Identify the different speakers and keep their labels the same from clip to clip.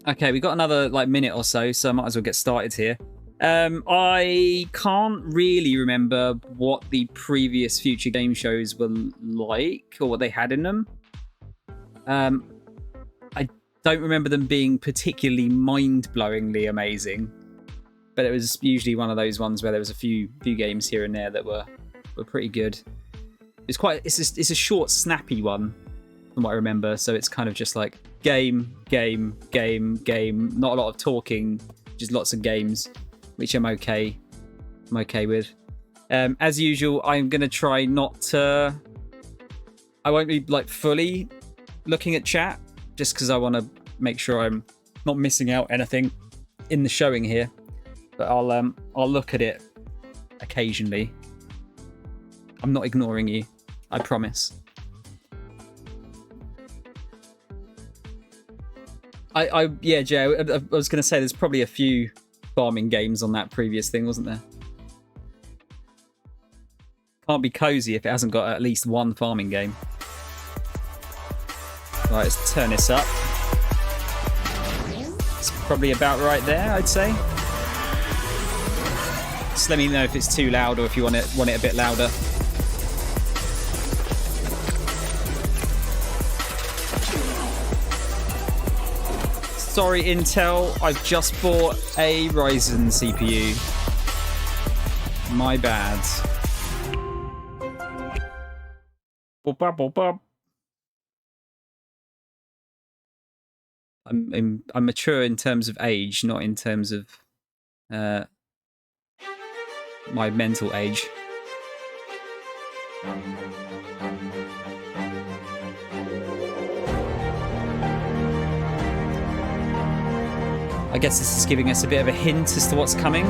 Speaker 1: Okay, we got another like minute or so, so I might as well get started here. I can't really remember what the previous future game shows were like or what they had in them. I don't remember them being particularly mind-blowingly amazing, but it was usually one of those ones where there was a few games here and there that were pretty good. It's a short, snappy one from what I remember, so it's kind of just like game, not a lot of talking, just lots of games, which I'm okay with. As usual, I'm gonna try not to. I won't be like fully looking at chat, just because I want to make sure I'm not missing out anything in the showing here. But I'll look at it occasionally. I'm not ignoring you, I promise. Yeah, Jay, I was going to say there's probably a few farming games on that previous thing, wasn't there? Can't be cozy if it hasn't got at least one farming game. Right, let's turn this up. It's probably about right there, I'd say. Just let me know if it's too loud or if you want it a bit louder. Sorry, Intel, I've just bought a Ryzen CPU. My bad. I'm mature in terms of age, not in terms of my mental age. I guess this is giving us a bit of a hint as to what's coming.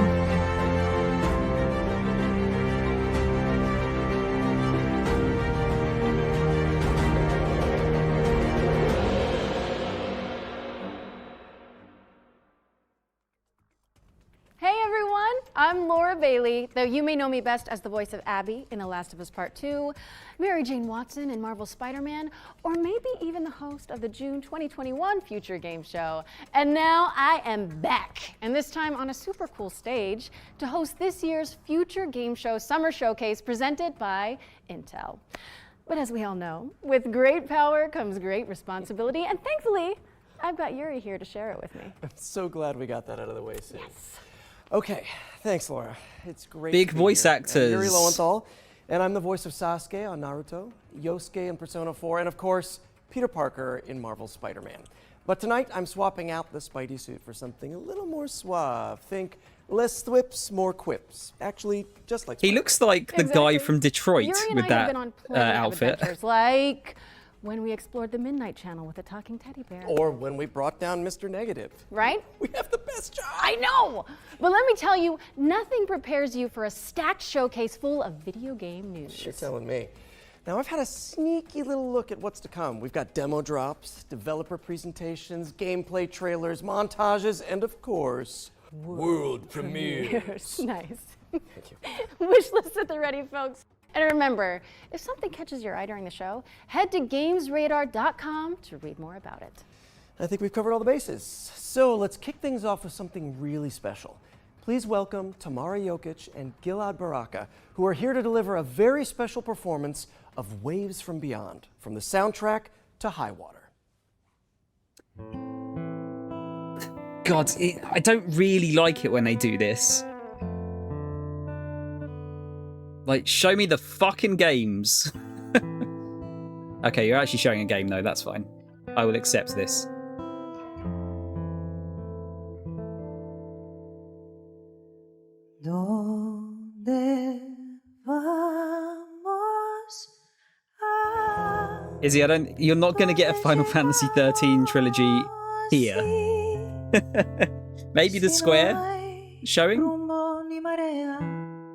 Speaker 2: I'm Laura Bailey, though you may know me best as the voice of Abby in The Last of Us Part 2, Mary Jane Watson in Marvel's Spider-Man, or maybe even the host of the June 2021 Future Game Show. And now I am back, and this time on a super cool stage, to host this year's Future Game Show Summer Showcase presented by Intel. But as we all know, with great power comes great responsibility, and thankfully, I've got Yuri here to share it with me.
Speaker 3: I'm so glad we got that out of the way soon.
Speaker 2: Yes.
Speaker 3: Okay, thanks, Laura. It's great.
Speaker 1: Big
Speaker 3: to be
Speaker 1: voice
Speaker 3: here.
Speaker 1: actors.
Speaker 3: I'm Yuri Lowenthal, and I'm the voice of Sasuke on Naruto, Yosuke in Persona 4, and of course, Peter Parker in Marvel's Spider-Man. But tonight, I'm swapping out the Spidey suit for something a little more suave. Think less thwips, more quips. Actually, just like
Speaker 1: Spider-Man. He looks like the guy from Detroit
Speaker 2: Yuri
Speaker 1: with
Speaker 2: and I
Speaker 1: that
Speaker 2: have been on plenty of
Speaker 1: outfit.
Speaker 2: adventures, like when we explored the Midnight Channel with a talking teddy bear.
Speaker 3: Or when we brought down Mr. Negative.
Speaker 2: Right?
Speaker 3: We have the best job.
Speaker 2: I know! But let me tell you, nothing prepares you for a stacked showcase full of video game news.
Speaker 3: You're telling me. Now, I've had a sneaky little look at what's to come. We've got demo drops, developer presentations, gameplay trailers, montages, and of course, world premieres.
Speaker 2: Nice.
Speaker 3: Thank you.
Speaker 2: Wish list at the ready, folks. And remember, if something catches your eye during the show, head to gamesradar.com to read more about it.
Speaker 3: I think we've covered all the bases. So let's kick things off with something really special. Please welcome Tamara Jokic and Gilad Baraka, who are here to deliver a very special performance of Waves from Beyond, from the soundtrack to High Water.
Speaker 1: God, I don't really like it when they do this. Like, show me the fucking games. Okay, you're actually showing a game though, that's fine. I will accept this. Izzy, you're not going to get a Final Fantasy 13 trilogy here. Maybe the Square showing?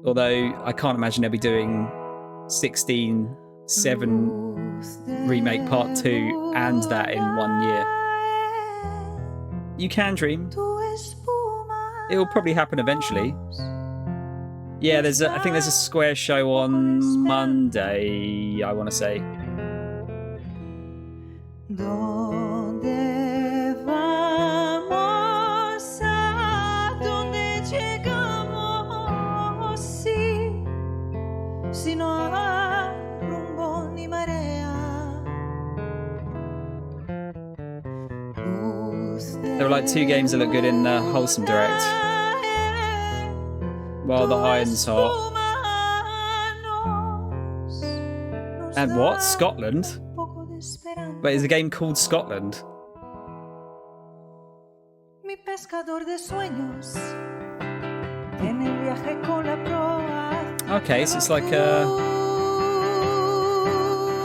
Speaker 1: Although I can't imagine they'll be doing 16-7 Remake Part 2 and that in 1 year. You can dream. It'll probably happen eventually. Yeah, I think there's a Square show on Monday, I want to say. There were like 2 games that look good in the Wholesome Direct. While the Iron's Hot. And what? Scotland? Wait, is the game called Scotland? Okay, so it's like a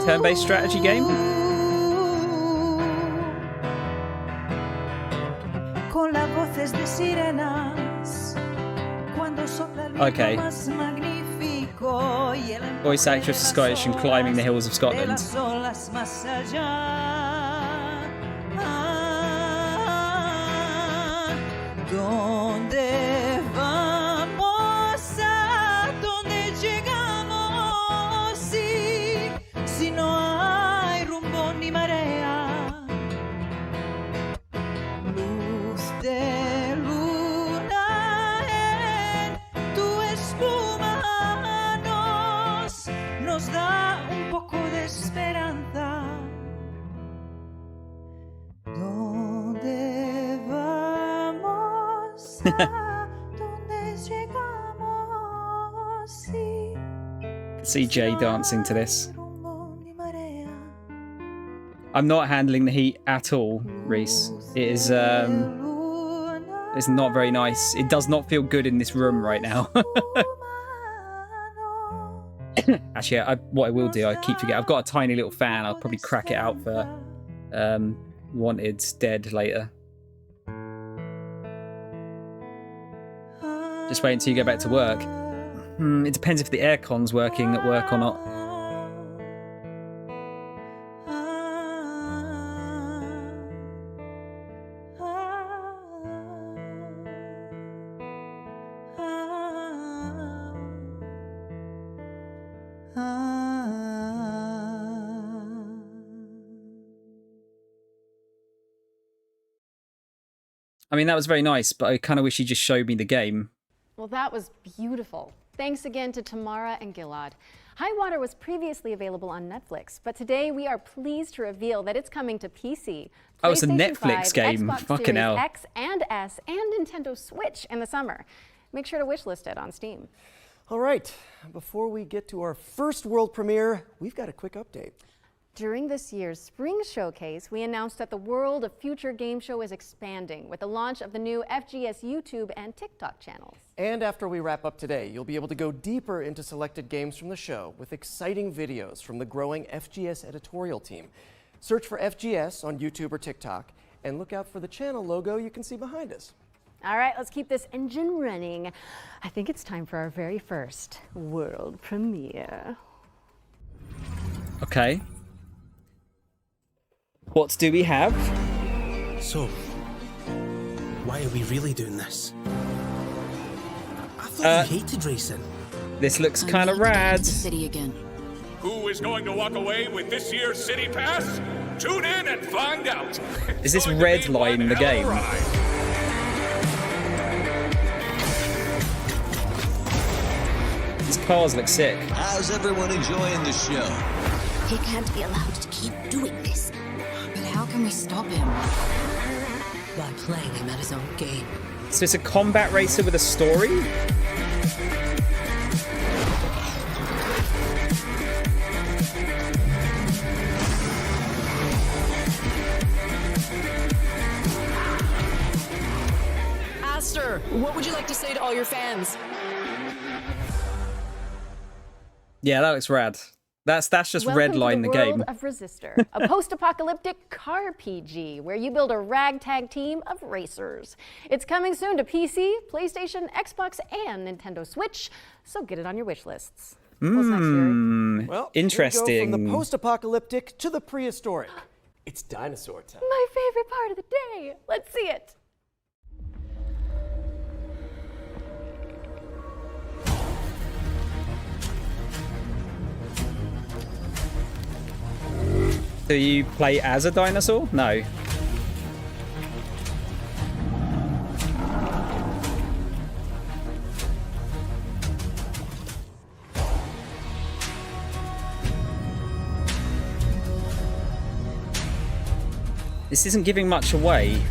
Speaker 1: turn-based strategy game? Okay. Voice actress is Scottish and climbing the hills of Scotland. See Jay dancing to this. I'm not handling the heat at all, Reese. It is it's not very nice. It does not feel good in this room right now. Actually, what I will do, I keep forgetting. I've got a tiny little fan. I'll probably crack it out for Wanted Dead later. Just wait until you go back to work. It depends if the aircon's working at work or not. I mean, that was very nice, but I kind of wish you just showed me the game.
Speaker 2: Well, that was beautiful. Thanks again to Tamara and Gilad. High Water was previously available on Netflix, but today we are pleased to reveal that it's coming to PC,
Speaker 1: Oh, it's a
Speaker 2: PlayStation
Speaker 1: Netflix
Speaker 2: 5,
Speaker 1: game.
Speaker 2: Xbox
Speaker 1: Fucking
Speaker 2: Series
Speaker 1: hell.
Speaker 2: X and S, and Nintendo Switch in the summer. Make sure to wishlist it on Steam.
Speaker 3: All right, before we get to our first world premiere, we've got a quick update.
Speaker 2: During this year's Spring Showcase, we announced that the World of Future Game Show is expanding with the launch of the new FGS YouTube and TikTok channels.
Speaker 3: And after we wrap up today, you'll be able to go deeper into selected games from the show with exciting videos from the growing FGS editorial team. Search for FGS on YouTube or TikTok and look out for the channel logo you can see behind us.
Speaker 2: All right, let's keep this engine running. I think it's time for our very first world premiere.
Speaker 1: Okay. What do we have?
Speaker 4: So, why are we really doing this? I thought you hated racing.
Speaker 1: This looks kind of rad.
Speaker 5: City again.
Speaker 6: Who is going to walk away with this year's City Pass? Tune in and find out.
Speaker 1: Is this
Speaker 6: It's going to
Speaker 1: red
Speaker 6: be
Speaker 1: line
Speaker 6: one
Speaker 1: in the
Speaker 6: hell of a
Speaker 1: game?
Speaker 6: ride.
Speaker 1: These cars look sick.
Speaker 7: How's everyone enjoying the show?
Speaker 5: He can't be allowed to keep doing this. But how can we stop him? By playing him at his own game.
Speaker 1: So it's a combat racer with a story?
Speaker 8: Aster, what would you like to say to all your fans?
Speaker 1: Yeah, that looks rad. That's just
Speaker 2: Welcome
Speaker 1: redline
Speaker 2: to
Speaker 1: the game.
Speaker 2: World of Resistor, a post-apocalyptic car PG where you build a ragtag team of racers. It's coming soon to PC, PlayStation, Xbox, and Nintendo Switch, so get it on your wish lists. What's next, Yuri?
Speaker 3: Well,
Speaker 1: Interesting.
Speaker 3: Here we go from the post-apocalyptic to the prehistoric. It's dinosaur time.
Speaker 2: My favorite part of the day. Let's see it.
Speaker 1: Do you play as a dinosaur? No. This isn't giving much away.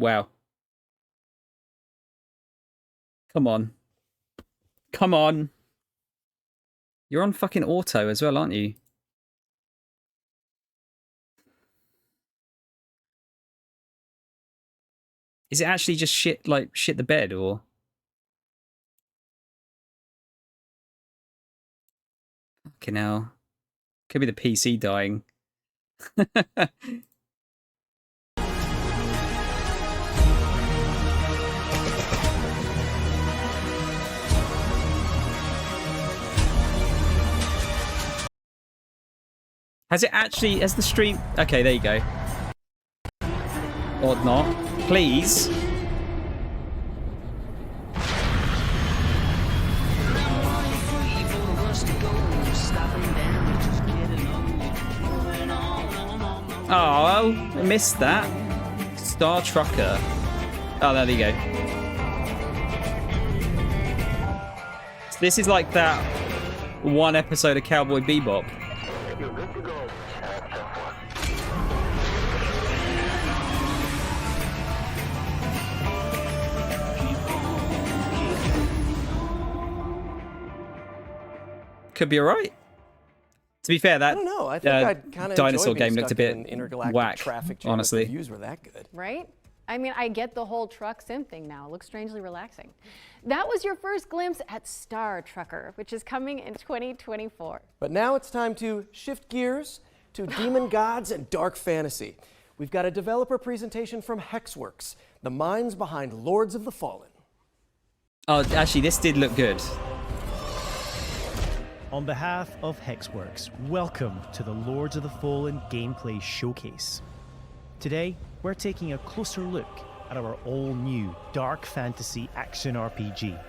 Speaker 1: Wow. Come on. Come on. You're on fucking auto as well, aren't you? Is it actually just shit the bed, or? Fucking hell. Could be the PC dying. Has the stream... Okay, there you go. Or not. Please. Oh, I missed that. Star Trucker. Oh, there you go. So this is like that one episode of Cowboy Bebop. Could be alright. To be fair, that
Speaker 3: I don't know. I think I'd kind of
Speaker 1: dinosaur game looked a bit whack,
Speaker 3: traffic jam
Speaker 1: honestly.
Speaker 3: If the views were that good.
Speaker 2: Right? I mean, I get the whole truck sim thing now. It looks strangely relaxing. That was your first glimpse at Star Trucker, which is coming in 2024.
Speaker 3: But now it's time to shift gears to demon gods and dark fantasy. We've got a developer presentation from Hexworks, the minds behind Lords of the Fallen.
Speaker 1: Oh, actually, this did look good.
Speaker 9: On behalf of Hexworks, welcome to the Lords of the Fallen gameplay showcase. Today, we're taking a closer look at our all-new dark fantasy action RPG,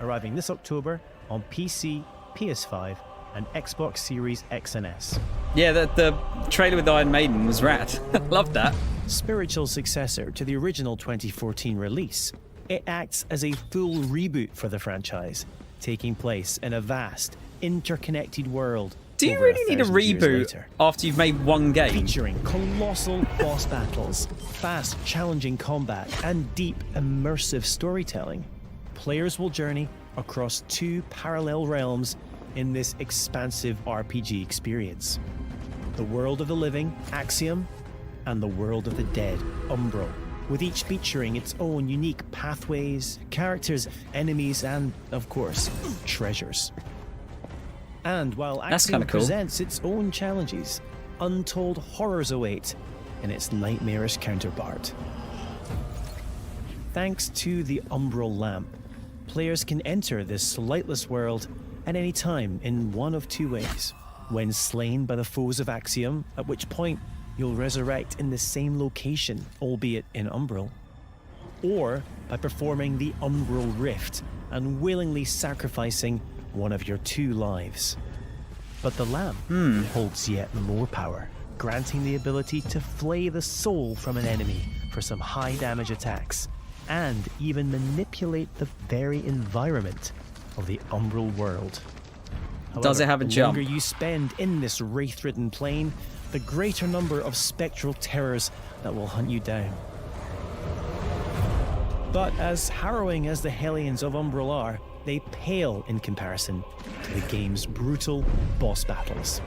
Speaker 9: arriving this October on PC, PS5, and Xbox Series X and S.
Speaker 1: Yeah, the trailer with Iron Maiden was rad. Loved that.
Speaker 9: Spiritual successor to the original 2014 release, it acts as a full reboot for the franchise, taking place in a vast, interconnected world.
Speaker 1: Do you really need a reboot after you've made one game?
Speaker 9: Featuring colossal boss battles, fast, challenging combat, and deep, immersive storytelling, players will journey across two parallel realms in this expansive RPG experience. The world of the living, Axiom, and the world of the dead, Umbral, with each featuring its own unique pathways, characters, enemies, and, of course, treasures. And while Axiom presents its own challenges, untold horrors await in its nightmarish counterpart. Thanks to the Umbral Lamp, players can enter this lightless world at any time in one of two ways. When slain by the foes of Axiom, at which point you'll resurrect in the same location, albeit in Umbral, or by performing the Umbral Rift and willingly sacrificing one of your two lives. But the lamp holds yet more power, granting the ability to flay the soul from an enemy for some high damage attacks, and even manipulate the very environment of the Umbral world. However,
Speaker 1: does it have a jump?
Speaker 9: The longer you spend in this wraith-ridden plane, the greater number of spectral terrors that will hunt you down. But as harrowing as the Hellions of Umbral are, they pale in comparison to the game's brutal boss battles.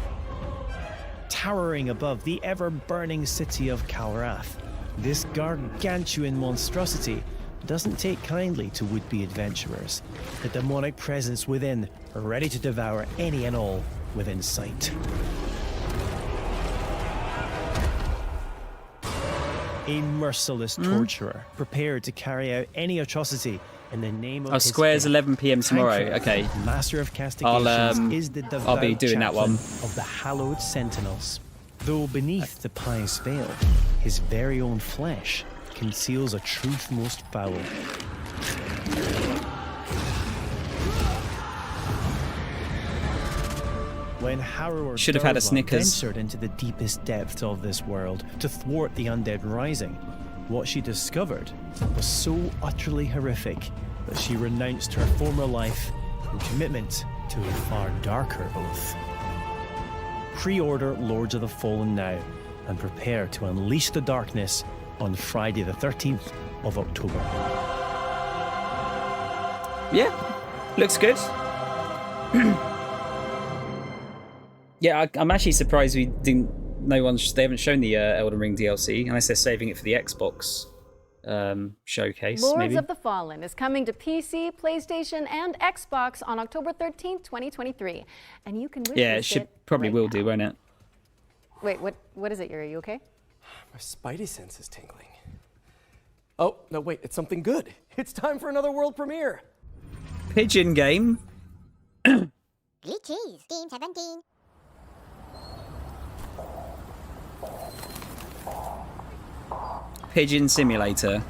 Speaker 9: Towering above the ever-burning city of Kalrath, this gargantuan monstrosity doesn't take kindly to would-be adventurers, the demonic presence within ready to devour any and all within sight. A merciless torturer, prepared to carry out any atrocity in the name of
Speaker 1: Square's 11 p.m. tomorrow. Okay.
Speaker 9: Master of Castigations is the devout
Speaker 1: I'll be doing that one.
Speaker 9: of the hallowed sentinels. Though beneath the pious veil, his very own flesh conceals a truth most foul. When Harrower
Speaker 1: should have had a Snickers
Speaker 9: ventured into the deepest depths of this world to thwart the undead rising, what she discovered was so utterly horrific that she renounced her former life in commitment to a far darker oath. Pre-order Lords of the Fallen now and prepare to unleash the darkness on Friday the 13th of October.
Speaker 1: Yeah, looks good. Yeah, I'm actually surprised we didn't. They haven't shown the Elden Ring DLC unless they're saving it for the Xbox showcase.
Speaker 2: Lords
Speaker 1: maybe.
Speaker 2: of the Fallen is coming to PC, PlayStation, and Xbox on October 13th, 2023, and you can wishlist
Speaker 1: Yeah, it should probably
Speaker 2: right
Speaker 1: will
Speaker 2: now.
Speaker 1: do, won't it?
Speaker 2: Wait, what is it, Yuri? You okay?
Speaker 3: My spidey sense is tingling. Oh, no, wait, it's something good. It's time for another world premiere.
Speaker 1: Pigeon game.
Speaker 10: Geek cheese, Team 17.
Speaker 1: Pigeon Simulator.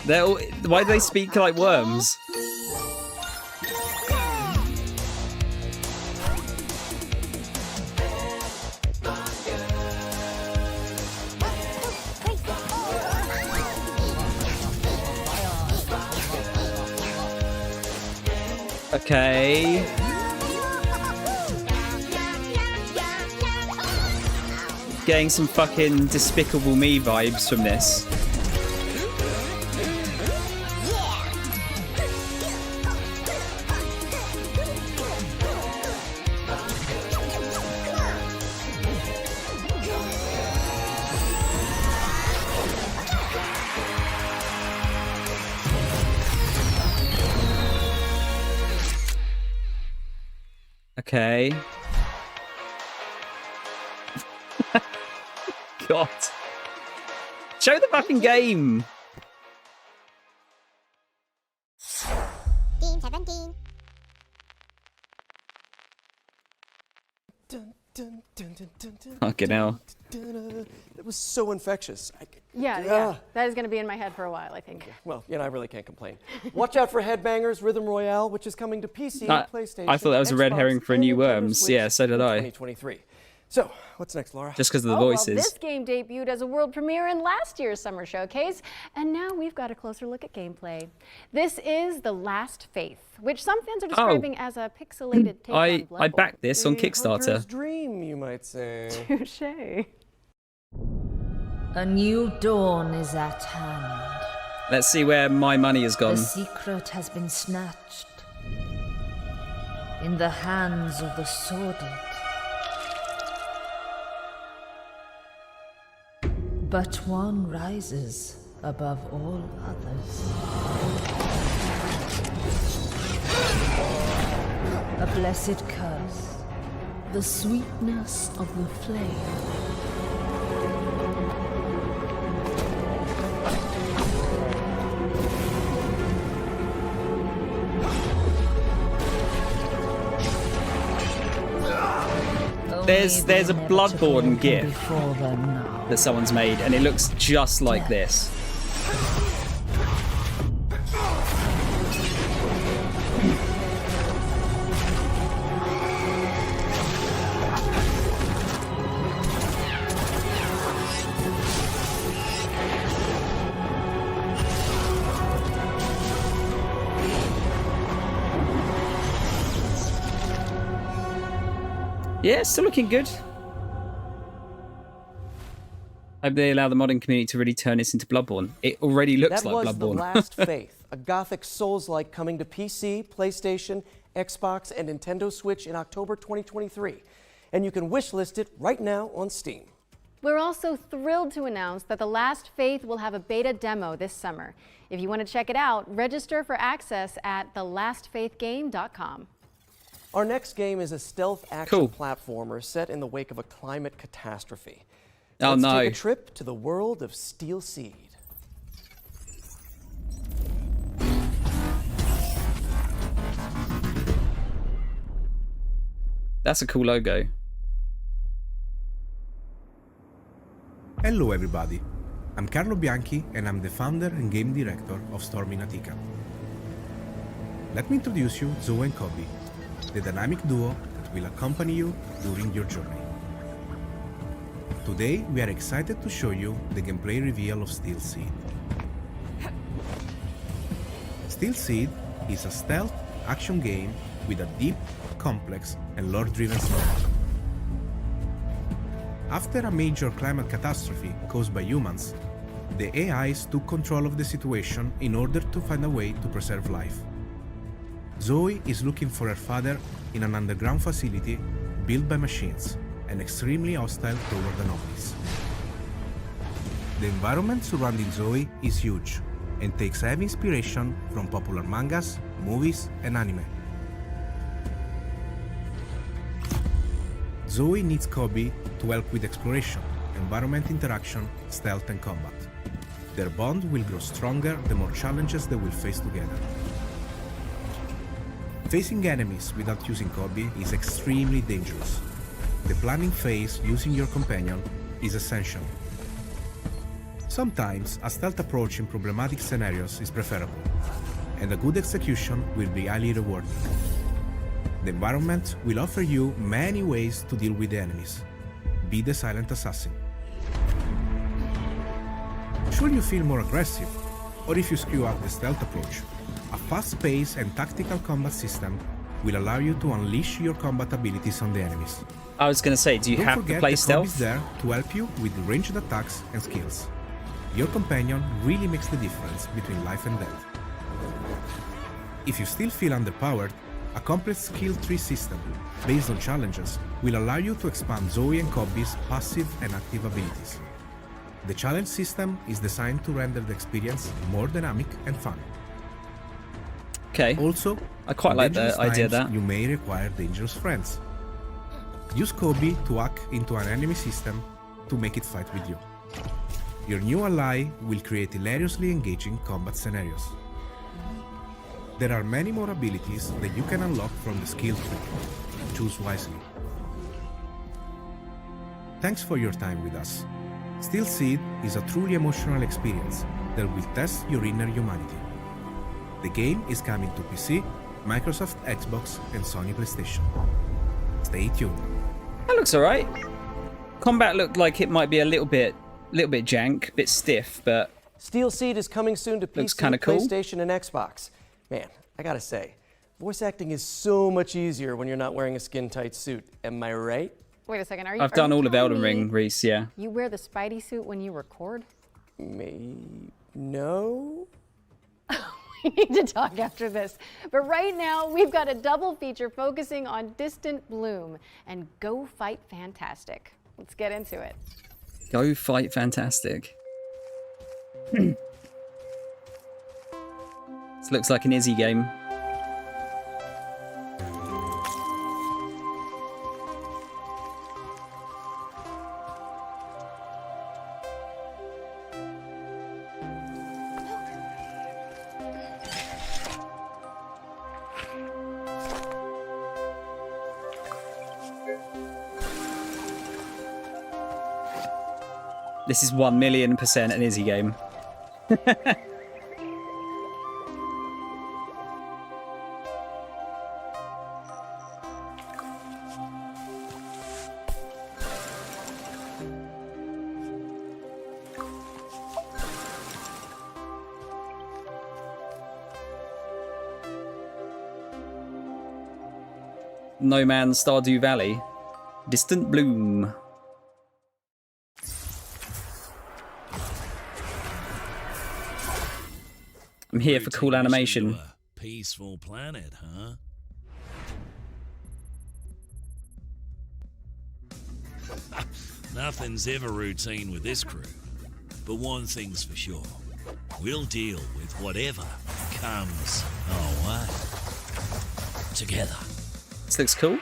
Speaker 1: They're all, why do they speak like worms? Okay. Getting some fucking Despicable Me vibes from this. Okay. God. Show the fucking game.
Speaker 10: Team 17.
Speaker 3: Dun, dun, dun, dun, dun, dun,
Speaker 1: Fucking hell.
Speaker 3: It was so infectious.
Speaker 2: Yeah. That is going to be in my head for a while, I think.
Speaker 3: Well, I really can't complain. Watch out for Headbangers Rhythm Royale, which is coming to PC, PlayStation.
Speaker 1: I thought that was a red
Speaker 3: Xbox,
Speaker 1: herring for a
Speaker 3: and
Speaker 1: new
Speaker 3: Nintendo
Speaker 1: Worms.
Speaker 3: Switch
Speaker 1: Yeah, so did
Speaker 3: in
Speaker 1: I.
Speaker 3: 2023. So, what's next, Laura?
Speaker 1: Just because of the
Speaker 2: Well,
Speaker 1: voices.
Speaker 2: this game debuted as a world premiere in last year's summer showcase, and now we've got a closer look at gameplay. This is The Last Faith, which some fans are describing as a pixelated take on Bloodborne.
Speaker 1: I backed this on
Speaker 3: A hunter's
Speaker 1: Kickstarter.
Speaker 3: dream, you might say.
Speaker 2: Touché.
Speaker 11: A new dawn is at hand.
Speaker 1: Let's see where my money has gone.
Speaker 11: The secret has been snatched in the hands of the sordid. But one rises above all others. A blessed curse, the sweetness of the flame.
Speaker 1: There's a Bloodborne GIF that someone's made, and it looks just like this. Yeah, it's still looking good. Hope they allow the modding community to really turn this into Bloodborne. It already looks like
Speaker 3: That was
Speaker 1: Bloodborne.
Speaker 3: The Last Faith, a gothic Souls-like coming to PC, PlayStation, Xbox, and Nintendo Switch in October 2023. And you can wishlist it right now on Steam.
Speaker 2: We're also thrilled to announce that The Last Faith will have a beta demo this summer. If you want to check it out, register for access at thelastfaithgame.com.
Speaker 3: Our next game is a stealth action platformer set in the wake of a climate catastrophe.
Speaker 1: Oh,
Speaker 3: Let's
Speaker 1: no.
Speaker 3: take a trip to the world of Steel Seed.
Speaker 1: That's a cool logo.
Speaker 12: Hello everybody, I'm Carlo Bianchi and I'm the founder and game director of Stormy Natica. Let me introduce you Zoe and Kobe, the dynamic duo that will accompany you during your journey. Today we are excited to show you the gameplay reveal of Steel Seed. Steel Seed is a stealth action game with a deep, complex, and lore-driven story. After a major climate catastrophe caused by humans, the AIs took control of the situation in order to find a way to preserve life. Zoe is looking for her father in an underground facility built by machines and extremely hostile toward anomalies. The environment surrounding Zoe is huge and takes heavy inspiration from popular mangas, movies, and anime. Zoe needs Kobe to help with exploration, environment interaction, stealth, and combat. Their bond will grow stronger the more challenges they will face together. Facing enemies without using Kobe is extremely dangerous. The planning phase using your companion is essential. Sometimes a stealth approach in problematic scenarios is preferable, and a good execution will be highly rewarding. The environment will offer you many ways to deal with the enemies. Be the silent assassin. Should you feel more aggressive, or if you screw up the stealth approach, a fast-paced and tactical combat system will allow you to unleash your combat abilities on the enemies.
Speaker 1: I was going to say, do you have to play stealth?
Speaker 12: Don't forget that Kobe is there to help you with ranged attacks and skills. Your companion really makes the difference between life and death. If you still feel underpowered, a complex skill tree system based on challenges will allow you to expand Zoe and Kobe's passive and active abilities. The challenge system is designed to render the experience more dynamic and fun.
Speaker 1: Okay.
Speaker 12: Also,
Speaker 1: I quite like the idea of that.
Speaker 12: You may require dangerous friends. Use Kobe to hack into an enemy system to make it fight with you. Your new ally will create hilariously engaging combat scenarios. There are many more abilities that you can unlock from the skill tree. Choose wisely. Thanks for your time with us. Steel Seed is a truly emotional experience that will test your inner humanity. The game is coming to PC, Microsoft Xbox, and Sony PlayStation. Stay tuned.
Speaker 1: That looks alright. Combat looked like it might be a little bit jank, a bit stiff, but
Speaker 3: Steel Seed is coming soon to PC,
Speaker 1: cool.
Speaker 3: PlayStation, and Xbox. Man, I gotta say, voice acting is so much easier when you're not wearing a skin-tight suit. Am I right?
Speaker 2: Wait a second.
Speaker 1: I've done all of Elden Ring, Reese, yeah.
Speaker 2: You wear the Spidey suit when you record?
Speaker 3: No?
Speaker 2: We need to talk after this. But right now, we've got a double feature focusing on Distant Bloom and Go Fight Fantastic. Let's get into it.
Speaker 1: Go Fight Fantastic. This looks like an Izzy game. This is 1,000,000% an Izzy game. No Man's Stardew Valley. Distant Bloom. I'm here for cool animation.
Speaker 13: Peaceful planet, huh? Nothing's ever routine with this crew. But one thing's for sure. We'll deal with whatever comes our way. Together.
Speaker 1: This looks cool.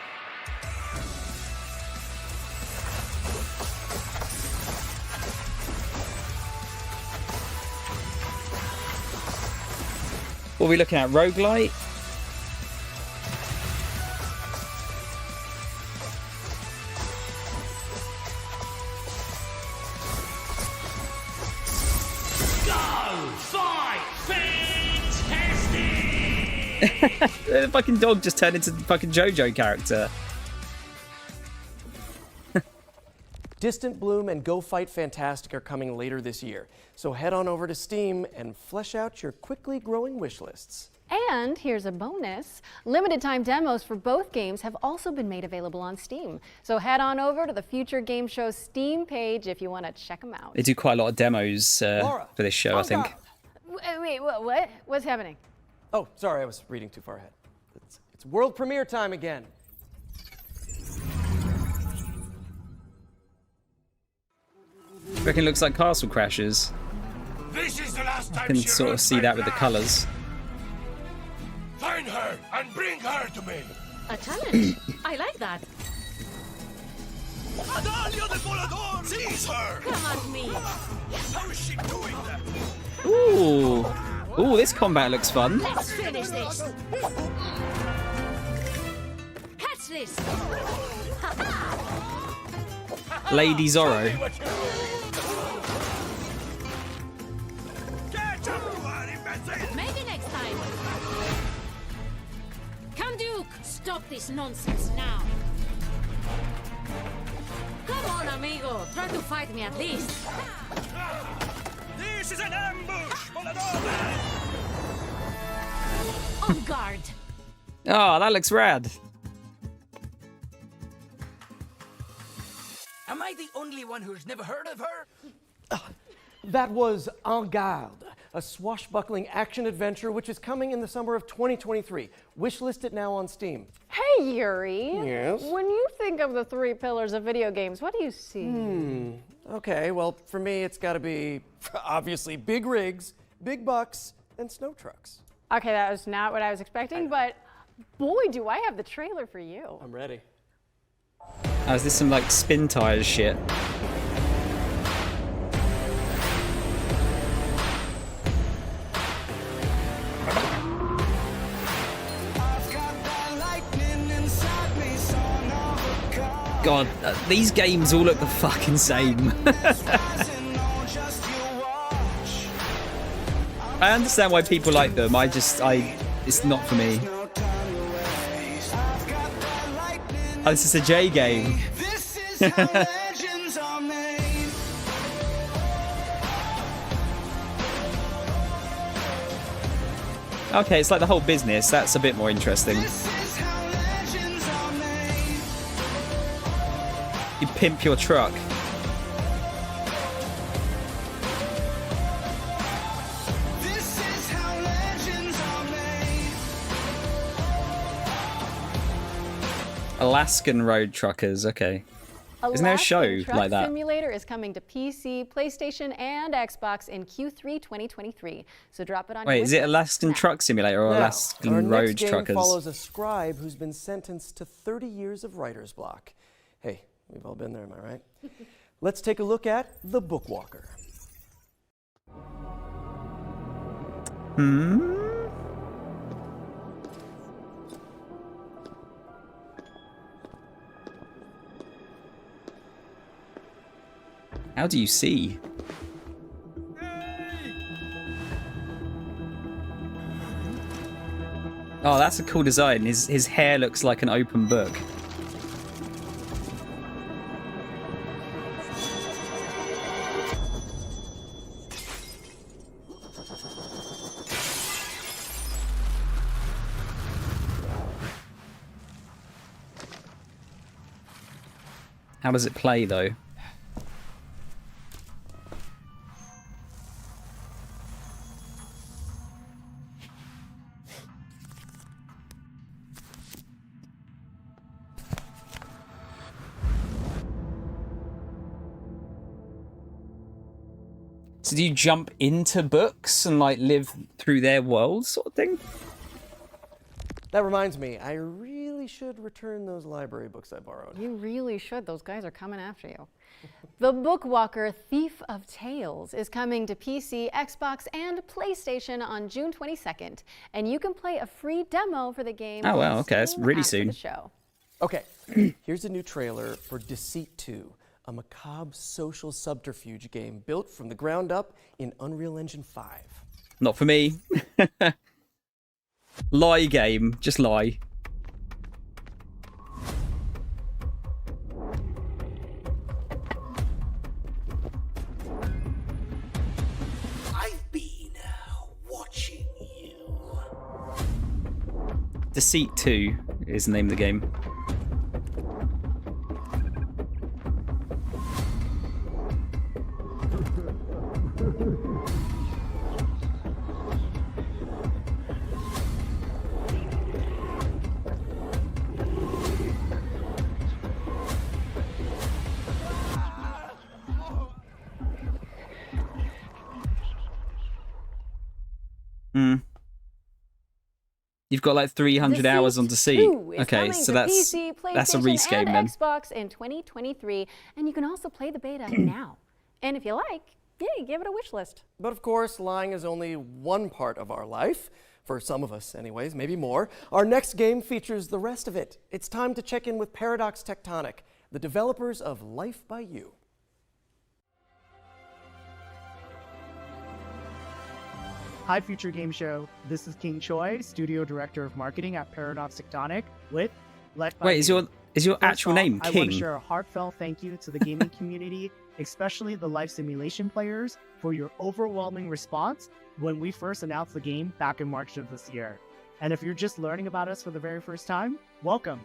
Speaker 1: What are we looking at? Roguelite?
Speaker 6: Go fight fantastic!
Speaker 1: The fucking dog just turned into the fucking JoJo character.
Speaker 3: Distant Bloom and Go Fight Fantastic are coming later this year, so head on over to Steam and flesh out your quickly growing wish lists.
Speaker 2: And here's a bonus. Limited time demos for both games have also been made available on Steam. So head on over to the Future Game Show Steam page if you want to check them out.
Speaker 1: They do quite a lot of demos for this show, I think.
Speaker 2: Wait, what? What's happening?
Speaker 3: Oh, sorry, I was reading too far ahead. It's world premiere time again.
Speaker 1: I reckon it looks like Castle Crashers.
Speaker 6: This is the last time
Speaker 1: I can
Speaker 6: she
Speaker 1: sort of
Speaker 6: runs
Speaker 1: see
Speaker 6: my
Speaker 1: that with the
Speaker 6: plan.
Speaker 1: colours.
Speaker 6: Find her and bring her to me.
Speaker 11: A challenge. I like that.
Speaker 6: Seize her!
Speaker 11: Come at me.
Speaker 6: How is she doing that?
Speaker 1: Ooh. Ooh, this combat looks fun.
Speaker 11: Let's finish this. Catch this.
Speaker 1: Lady Zorro.
Speaker 11: Maybe next time. Come, Duke. Stop this nonsense now. Come on, amigo. Try to fight me at least.
Speaker 6: This is an ambush!
Speaker 11: On guard.
Speaker 1: Oh, that looks rad.
Speaker 14: Am I the only one who's never heard of her?
Speaker 3: That was En Garde, a swashbuckling action-adventure which is coming in the summer of 2023. Wishlist it now on Steam.
Speaker 2: Hey, Yuri.
Speaker 3: Yes?
Speaker 2: When you think of the three pillars of video games, what do you see?
Speaker 3: Okay, well, for me, it's got to be, obviously, big rigs, big bucks, and snow trucks.
Speaker 2: Okay, that was not what I was expecting, but boy, do I have the trailer for you.
Speaker 3: I'm ready.
Speaker 1: Oh, is this some, like, spin tires shit? God, these games all look the fucking same. I understand why people like them. It's not for me. Oh, this is a J game. Okay, it's like the whole business. That's a bit more interesting. You pimp your truck. Alaskan Road Truckers, okay. Isn't there a show
Speaker 2: Truck
Speaker 1: like that?
Speaker 2: Simulator is coming to PC, PlayStation, and Xbox in Q3 2023. So drop it on.
Speaker 1: Wait, is it Alaskan Truck Simulator or Alaskan
Speaker 3: our
Speaker 1: Road
Speaker 3: next game
Speaker 1: Truckers?
Speaker 3: follows a scribe who's been sentenced to 30 years of writer's block. Hey, we've all been there, am I right? Let's take a look at The Bookwalker.
Speaker 1: How do you see? Oh, that's a cool design. His hair looks like an open book. How does it play, though? So do you jump into books and like live through their world sort of thing?
Speaker 3: That reminds me, I really should return those library books I borrowed.
Speaker 2: You really should. Those guys are coming after you. The Bookwalker Thief of Tales is coming to PC, Xbox, and PlayStation on June 22nd. And you can play a free demo for the game.
Speaker 1: Oh, wow. Okay, that's really soon.
Speaker 2: The show.
Speaker 3: Okay, here's a new trailer for Deceit 2, a macabre social subterfuge game built from the ground up in Unreal Engine 5.
Speaker 1: Not for me. Lie game. Just lie. Deceit 2 is the name of the game. You've got like 300 hours on Deceit. Okay, so that's
Speaker 2: PC,
Speaker 1: a Reese game
Speaker 2: and
Speaker 1: then.
Speaker 2: Xbox in 2023, and you can also play the beta now. And if you like, yeah, give it a wish list.
Speaker 3: But of course, lying is only one part of our life. For some of us, anyways, maybe more. Our next game features the rest of it. It's time to check in with Paradox Tectonic, the developers of Life by You.
Speaker 15: Hi, Future Game Show. This is King Choi, Studio Director of Marketing at Paradox Tectonic with Life by
Speaker 1: Wait,
Speaker 15: You.
Speaker 1: is your actual name
Speaker 15: I want to
Speaker 1: King?
Speaker 15: share a heartfelt thank you to the gaming community, especially the life simulation players, for your overwhelming response when we first announced the game back in March of this year. And if you're just learning about us for the very first time, welcome.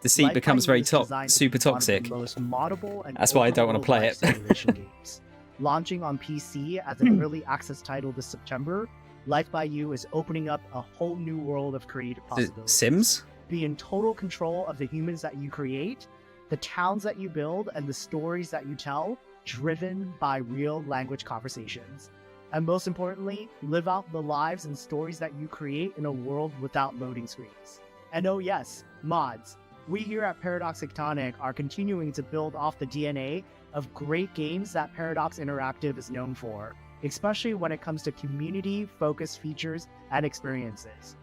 Speaker 1: Deceit
Speaker 15: Life by
Speaker 1: becomes
Speaker 15: You
Speaker 1: very
Speaker 15: is designed to
Speaker 1: super
Speaker 15: be one of the
Speaker 1: toxic.
Speaker 15: most moddable and
Speaker 1: That's why I don't want to
Speaker 15: open
Speaker 1: play
Speaker 15: world
Speaker 1: it.
Speaker 15: life simulation games. Launching on PC as an early access title this September, Life by You is opening up a whole new world of creative possibilities.
Speaker 1: Sims?
Speaker 15: Be in total control of the humans that you create, the towns that you build, and the stories that you tell, driven by real language conversations. And most importantly, live out the lives and stories that you create in a world without loading screens. And oh yes, mods. We here at Paradox Tectonic are continuing to build off the DNA of great games that Paradox Interactive is known for, especially when it comes to community-focused features and experiences.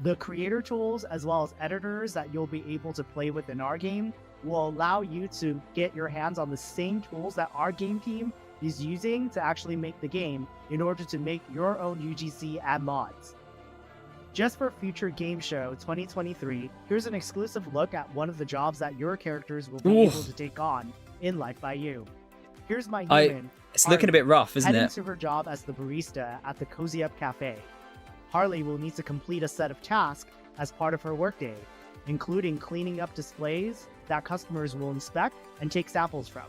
Speaker 15: The creator tools as well as editors that you'll be able to play with in our game will allow you to get your hands on the same tools that our game team is using to actually make the game in order to make your own UGC and mods. Just for Future Game Show 2023, here's an exclusive look at one of the jobs that your characters will be able to take on in Life by You. Here's my human.
Speaker 1: It's looking a bit rough, isn't
Speaker 15: heading
Speaker 1: it?
Speaker 15: to her job as the barista at the Cozy Up Cafe. Harley will need to complete a set of tasks as part of her workday, including cleaning up displays that customers will inspect and take samples from.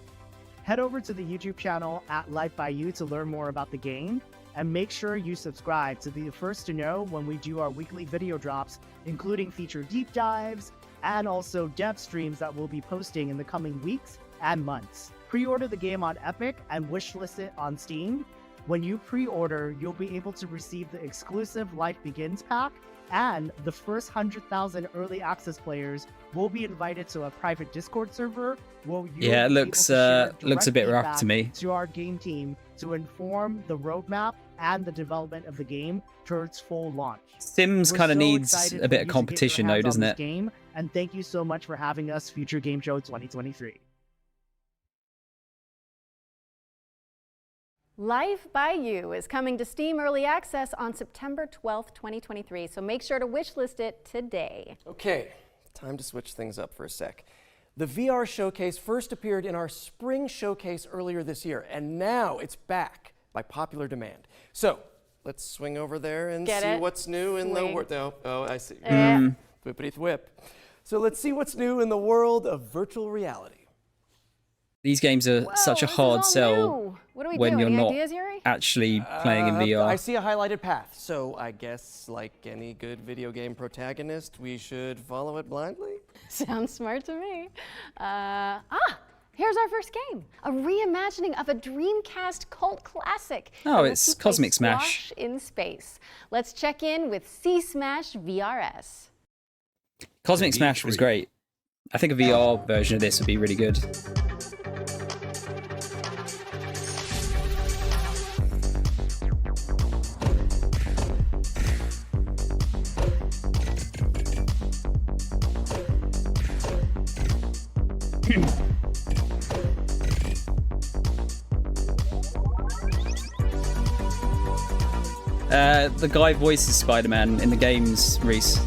Speaker 15: Head over to the YouTube channel at Life by You to learn more about the game, and make sure you subscribe to be the first to know when we do our weekly video drops, including feature deep dives, and also dev streams that we'll be posting in the coming weeks and months. Pre-order the game on Epic and wishlist it on Steam. When you pre-order, you'll be able to receive the exclusive Life Begins pack, and the first 100,000 early access players will be invited to a private Discord server where
Speaker 1: Yeah, it looks a bit rough to me.
Speaker 15: To our game team to inform the roadmap and the development of the game towards full launch.
Speaker 1: Sims kind of needs a bit of competition though, doesn't it?
Speaker 15: Game, and thank you so much for having us, Future Game Show 2023.
Speaker 2: Life by You is coming to Steam Early Access on September 12th, 2023, so make sure to wishlist it today.
Speaker 3: Okay, time to switch things up for a sec. The VR Showcase first appeared in our Spring Showcase earlier this year, and now it's back by popular demand. So, let's swing over there and see what's new in the world. Oh, I see. Whippity whip. So let's see what's new in the world of virtual reality.
Speaker 1: These games are such a hard sell when you're not actually playing in VR.
Speaker 3: I see a highlighted path, so I guess like any good video game protagonist, we should follow it blindly?
Speaker 2: Sounds smart to me. Here's our first game, a reimagining of a Dreamcast cult classic.
Speaker 1: Oh, it's Cosmic Smash.
Speaker 2: Squash in space. Let's check in with C-Smash VRS.
Speaker 1: Cosmic Smash was great. I think a VR version of this would be really good. The guy voices Spider-Man in the games, Reese.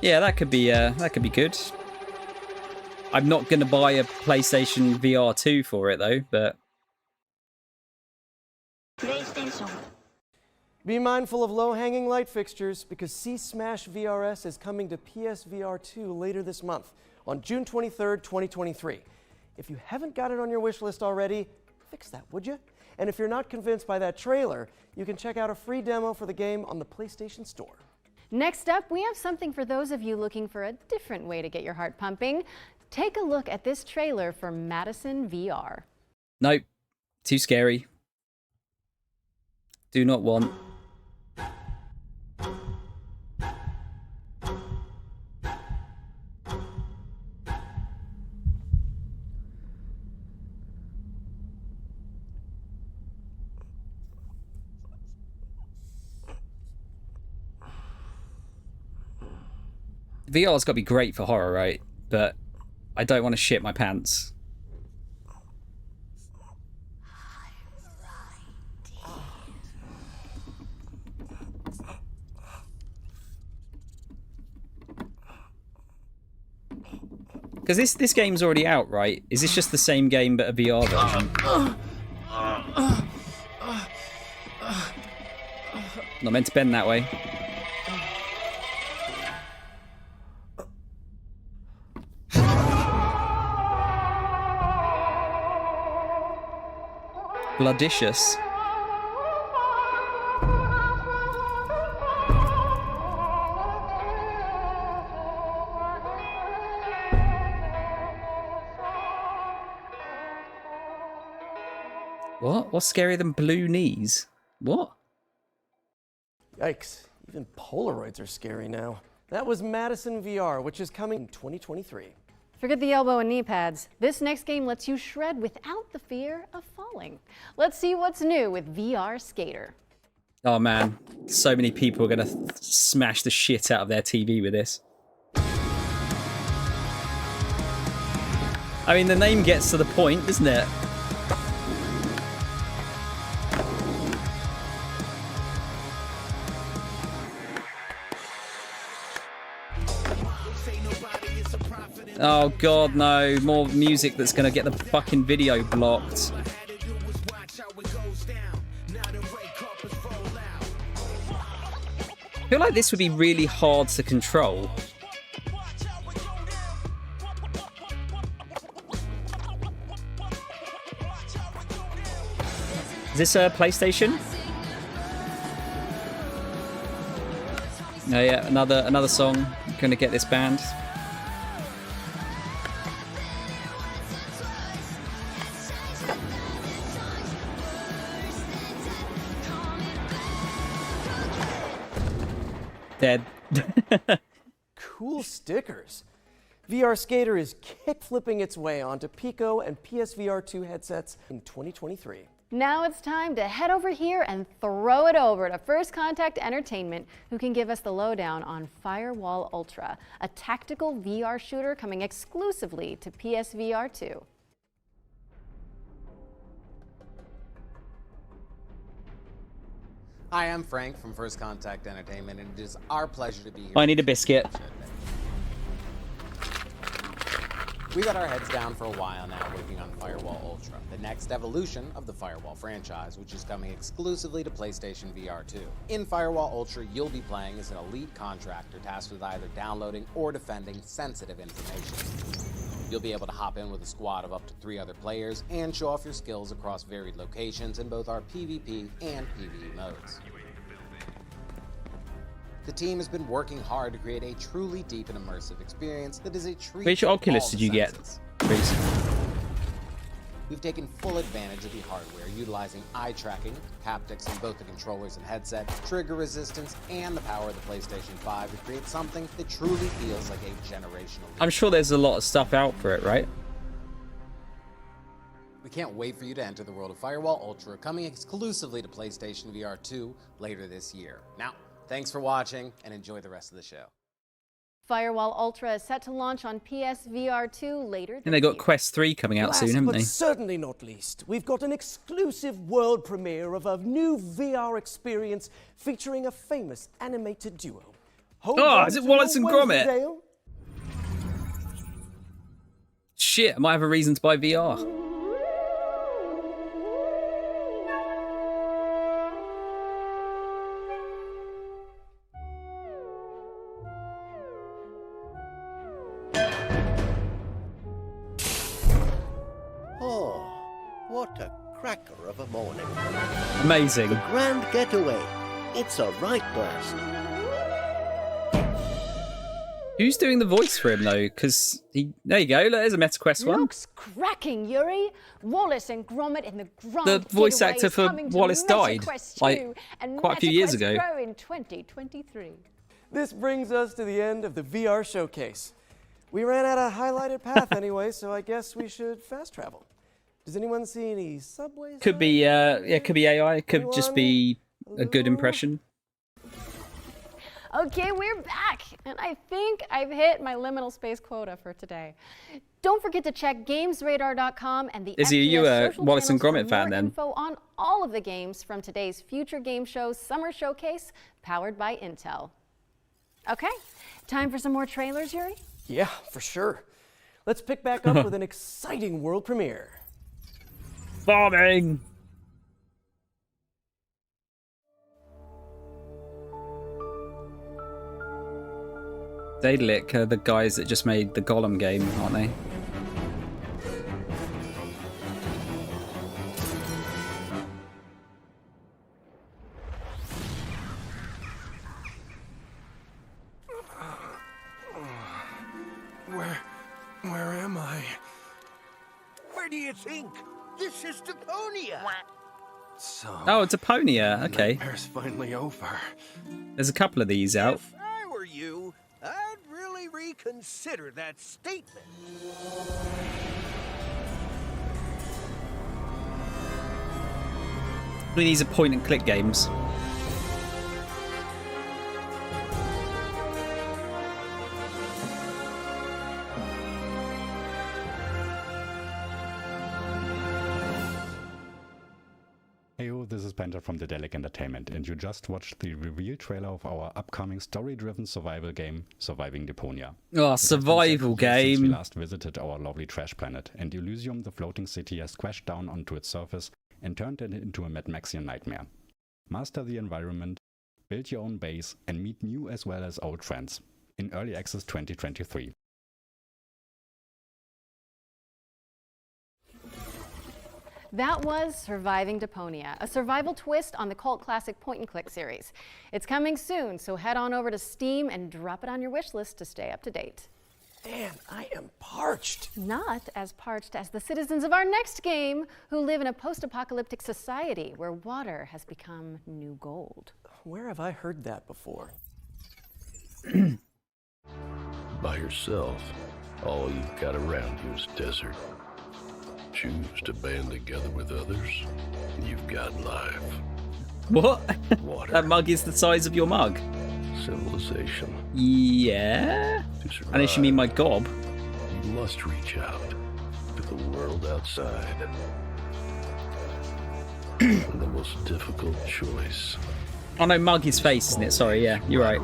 Speaker 1: Yeah, that could be good. I'm not going to buy a PlayStation VR 2 for it though, but
Speaker 10: PlayStation.
Speaker 3: Be mindful of low-hanging light fixtures because C-Smash VRS is coming to PSVR 2 later this month on June 23rd, 2023. If you haven't got it on your wish list already, fix that, would you? And if you're not convinced by that trailer, you can check out a free demo for the game on the PlayStation Store.
Speaker 2: Next up, we have something for those of you looking for a different way to get your heart pumping. Take a look at this trailer for Madison VR.
Speaker 1: nope, too scary. Do not want. VR's got to be great for horror, right? But I don't want to shit my pants. Because this game's already out, right? Is this just the same game but a VR version? Not meant to bend that way. Bloodicious. What? What's scarier than blue knees? What?
Speaker 3: Yikes, even Polaroids are scary now. That was Madison VR, which is coming in 2023.
Speaker 2: Forget the elbow and knee pads. This next game lets you shred without the fear of falling. Let's see what's new with VR Skater.
Speaker 1: Oh man, so many people are going to smash the shit out of their TV with this. I mean, the name gets to the point, doesn't it? Oh god, no. More music that's going to get the fucking video blocked. I feel like this would be really hard to control. Is this a PlayStation? Oh yeah, another song. Gonna get this banned. Dead.
Speaker 3: Cool stickers. VR Skater is kick-flipping its way onto Pico and PSVR 2 headsets in 2023.
Speaker 2: Now it's time to head over here and throw it over to First Contact Entertainment, who can give us the lowdown on Firewall Ultra, a tactical VR shooter coming exclusively to PSVR 2.
Speaker 16: Hi, I'm Frank from First Contact Entertainment, and it is our pleasure to be here.
Speaker 1: I need a biscuit.
Speaker 16: We've got our heads down for a while now working on Firewall Ultra, the next evolution of the Firewall franchise, which is coming exclusively to PlayStation VR 2. In Firewall Ultra, you'll be playing as an elite contractor tasked with either downloading or defending sensitive information. You'll be able to hop in with a squad of up to 3 other players and show off your skills across varied locations in both our PvP and PvE modes. The team has been working hard to create a truly deep and immersive experience that is a treat.
Speaker 1: Which Oculus did you get?
Speaker 16: We've taken full advantage of the hardware, utilizing eye tracking, haptics in both the controllers and headset, trigger resistance, and the power of the PlayStation 5 to create something that truly feels like a generational leap.
Speaker 1: I'm sure there's a lot of stuff out for it, right?
Speaker 16: We can't wait for you to enter the world of Firewall Ultra, coming exclusively to PlayStation VR 2 later this year. Now, thanks for watching, and enjoy the rest of the show.
Speaker 2: Firewall Ultra is set to launch on PSVR 2 later this
Speaker 1: And they got
Speaker 2: year.
Speaker 1: Quest 3 coming out soon, haven't
Speaker 3: but
Speaker 1: they?
Speaker 3: certainly not least, we've got an exclusive world premiere of a new VR experience featuring a famous animated duo,
Speaker 1: Oh, is it Wallace and Gromit? Shit, I might have a reason to buy VR.
Speaker 17: Oh, what a cracker of a morning.
Speaker 1: Amazing.
Speaker 17: The grand getaway. It's a right burst.
Speaker 1: Who's doing the voice for him, though? Because there you go, there's a MetaQuest one.
Speaker 2: Looks cracking, Yuri. Wallace and Gromit in the grand
Speaker 1: The voice
Speaker 2: getaway
Speaker 1: actor
Speaker 2: is
Speaker 1: for
Speaker 2: coming to
Speaker 1: Wallace died,
Speaker 2: MetaQuest
Speaker 1: like,
Speaker 2: 2 and
Speaker 1: quite a few years
Speaker 2: MetaQuest
Speaker 1: ago.
Speaker 2: Pro in 2023.
Speaker 3: This brings us to the end of the VR showcase. We ran out of highlighted path anyway, so I guess we should fast travel. Does anyone see any subways?
Speaker 1: Could be, could be AI. Could just be a good impression.
Speaker 2: Okay, we're back, and I think I've hit my liminal space quota for today. Don't forget to check GamesRadar.com and the
Speaker 1: Izzy, are you
Speaker 2: FPS
Speaker 1: a
Speaker 2: social
Speaker 1: Wallace and
Speaker 2: channels for
Speaker 1: Gromit fan,
Speaker 2: more
Speaker 1: then?
Speaker 2: info on all of the games from today's Future Game Show's Summer Showcase, powered by Intel. Okay, time for some more trailers, Yuri?
Speaker 3: Yeah, for sure. Let's pick back up with an exciting world premiere.
Speaker 1: Bombing! Daedalic are the guys that just made the Gollum game, aren't they?
Speaker 4: Where am I?
Speaker 17: Where do you think? This is Deponia.
Speaker 4: So.
Speaker 1: Oh, it's a Deponia. Okay.
Speaker 4: Nightmare's finally over.
Speaker 1: There's a couple of these out.
Speaker 17: If I were you, I'd really reconsider that statement.
Speaker 1: I mean, these are point-and-click games.
Speaker 18: Heyo, this is Penta from Daedalic Entertainment, and you just watched the reveal trailer of our upcoming story-driven survival game, Surviving Deponia.
Speaker 1: Oh, survival
Speaker 18: Since we
Speaker 1: game.
Speaker 18: last visited our lovely trash planet, and Elysium, the floating city, has crashed down onto its surface and turned it into a Mad Maxian nightmare. Master the environment, build your own base, and meet new as well as old friends. In Early Access 2023.
Speaker 2: That was Surviving Deponia, a survival twist on the cult classic point-and-click series. It's coming soon, so head on over to Steam and drop it on your wish list to stay up to date.
Speaker 3: Man, I am parched.
Speaker 2: Not as parched as the citizens of our next game, who live in a post-apocalyptic society where water has become new gold.
Speaker 3: Where have I heard that before?
Speaker 19: By yourself, all you've got around you is desert. Choose to band together with others, and you've got life.
Speaker 1: What?
Speaker 19: Water.
Speaker 1: That mug is the size of your mug.
Speaker 19: Civilization.
Speaker 1: Yeah?
Speaker 19: To survive,
Speaker 1: Unless you mean my gob.
Speaker 19: you must reach out to the world outside. And the most difficult choice.
Speaker 1: Oh no, mug is face, isn't it? Sorry, yeah, you're right.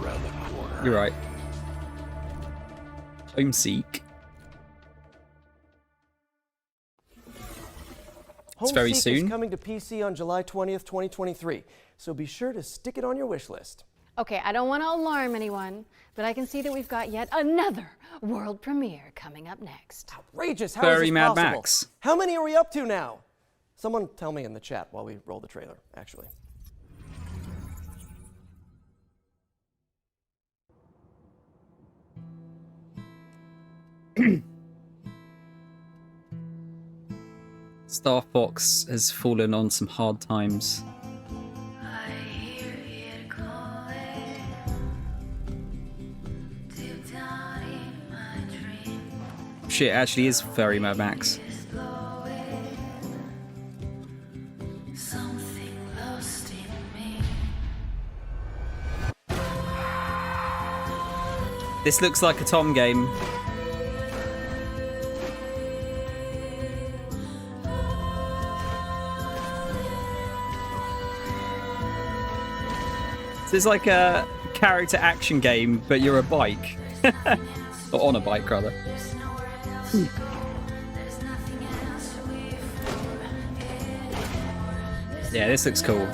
Speaker 1: You're right. Homeseek. It's very
Speaker 3: Homeseek
Speaker 1: soon.
Speaker 3: is coming to PC on July 20th, 2023, so be sure to stick it on your wish list.
Speaker 2: Okay, I don't want to alarm anyone, but I can see that we've got yet another world premiere coming up next.
Speaker 3: Outrageous! How
Speaker 1: Very
Speaker 3: is this
Speaker 1: Mad
Speaker 3: possible?
Speaker 1: Max.
Speaker 3: How many are we up to now? Someone tell me in the chat while we roll the trailer, actually.
Speaker 1: Star Fox has fallen on some hard times. Shit, it actually is very Mad Max. This looks like a Tom game. So it's like a character action game, but you're a bike. Or on a bike, rather. Yeah, this looks cool.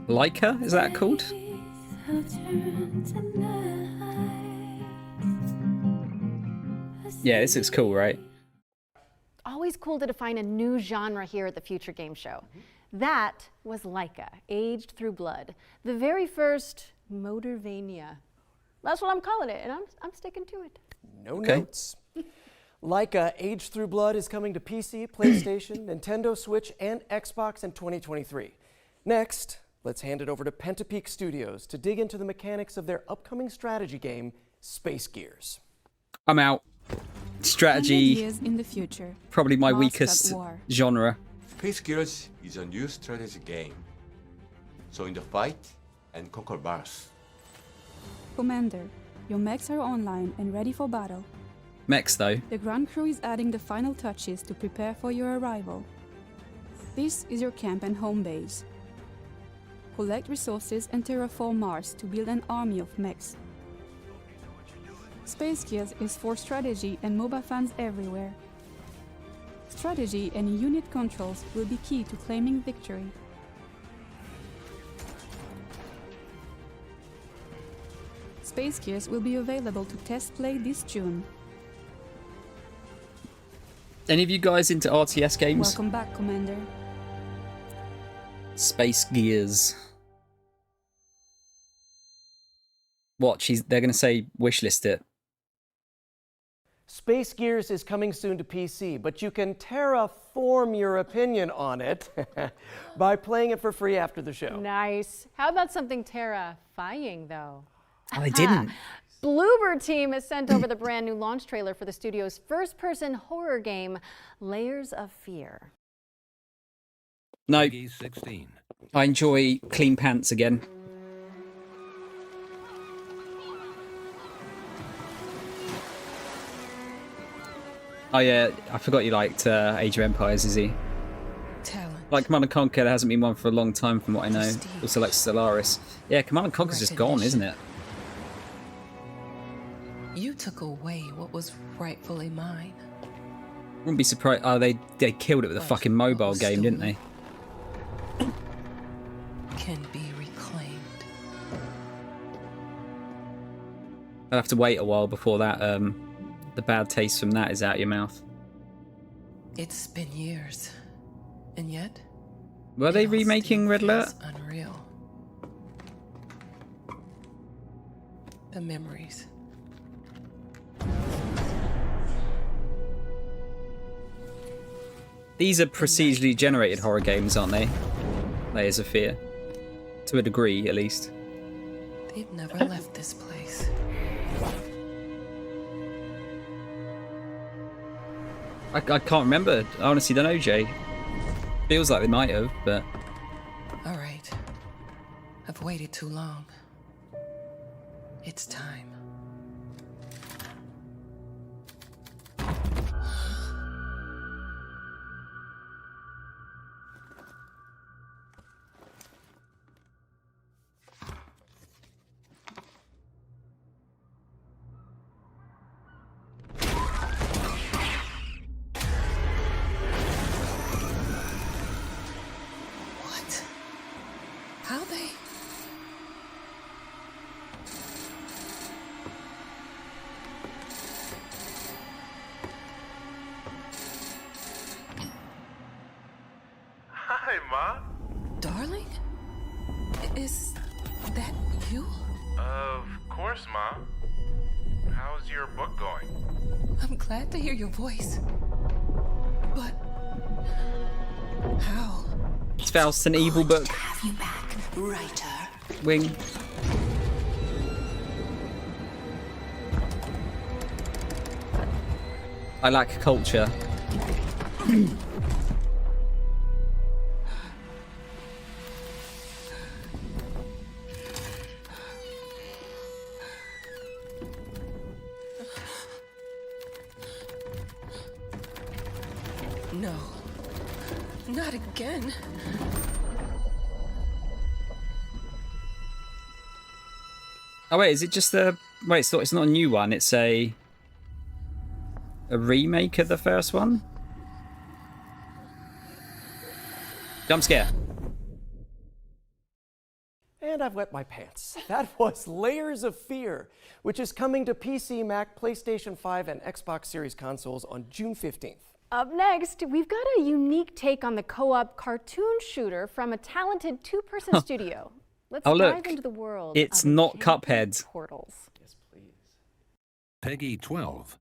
Speaker 1: Leica, is that called? Yeah, this looks cool, right?
Speaker 2: Always cool to define a new genre here at the Future Game Show. That was Leica, Aged Through Blood, the very first Motorvania. That's what I'm calling it, and I'm sticking to it.
Speaker 3: No notes. Leica Aged Through Blood is coming to PC, PlayStation, Nintendo Switch, and Xbox in 2023. Next, let's hand it over to Pentapeak Studios to dig into the mechanics of their upcoming strategy game, Space Gears.
Speaker 1: I'm out. Strategy,
Speaker 20: in the future.
Speaker 1: Probably my weakest genre.
Speaker 21: Space Gears is a new strategy game. So in the fight and conquer Mars.
Speaker 20: Commander, your mechs are online and ready for battle.
Speaker 1: Mechs, though.
Speaker 20: The ground crew is adding the final touches to prepare for your arrival. This is your camp and home base. Collect resources and terraform Mars to build an army of mechs. Space Gears is for strategy and MOBA fans everywhere. Strategy and unit controls will be key to claiming victory. Space Gears will be available to test play this June.
Speaker 1: Any of you guys into RTS games?
Speaker 20: Welcome back, Commander.
Speaker 1: Space Gears. Watch, they're going to say wishlist it.
Speaker 3: Space Gears is coming soon to PC, but you can terraform your opinion on it by playing it for free after the show.
Speaker 2: Nice. How about something terrifying, though?
Speaker 1: Oh, they didn't.
Speaker 2: Bluebird team has sent over the brand new launch trailer for the studio's first-person horror game, Layers of Fear.
Speaker 1: No, I enjoy clean pants again. Oh yeah, I forgot you liked Age of Empires, Izzy. Like Command & Conquer, there hasn't been one for a long time from what I know. Also like Stellaris. Yeah, Command & Conquer's just gone, isn't it?
Speaker 22: You took away what was rightfully mine.
Speaker 1: Wouldn't be surprised. Oh, they killed it with a fucking mobile game, didn't they?
Speaker 22: Can be reclaimed.
Speaker 1: I'll have to wait a while before that the bad taste from that is out your mouth.
Speaker 22: It's been years, and yet
Speaker 1: were they remaking Red Alert?
Speaker 22: Unreal. The memories.
Speaker 1: These are procedurally generated horror games, aren't they? Layers of Fear. To a degree, at least.
Speaker 22: They've never left this place.
Speaker 1: I can't remember. I honestly don't know, Jay. Feels like they might have, but...
Speaker 22: All right. I've waited too long. It's time.
Speaker 23: Hi, Ma.
Speaker 22: Darling? Is that you?
Speaker 23: Of course, Ma. How's your book going?
Speaker 22: I'm glad to hear your voice. But how?
Speaker 1: It's Faust, an evil book.
Speaker 5: Have you back, writer?
Speaker 1: Wing. I lack culture.
Speaker 22: Not again.
Speaker 1: Oh wait, is it just the... Wait, so it's not a new one, it's a remake of the first one? Jump scare.
Speaker 3: And I've wet my pants. That was Layers of Fear, which is coming to PC, Mac, PlayStation 5, and Xbox Series consoles on June 15th.
Speaker 2: Up next, we've got a unique take on the co-op cartoon shooter from a talented two-person studio. Let's dive into the world.
Speaker 1: It's
Speaker 2: of
Speaker 1: not
Speaker 2: Enchanted
Speaker 1: Cuphead.
Speaker 2: Portals.
Speaker 3: Yes, please.
Speaker 7: Peggy 12.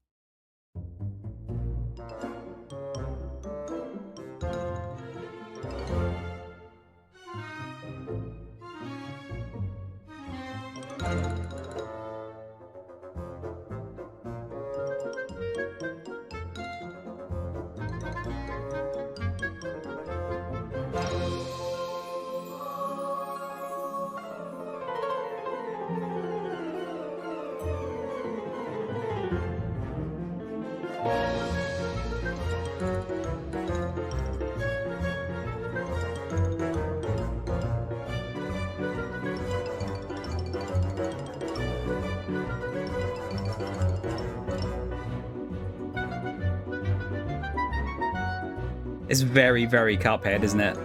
Speaker 1: It's very, very Cuphead, isn't it?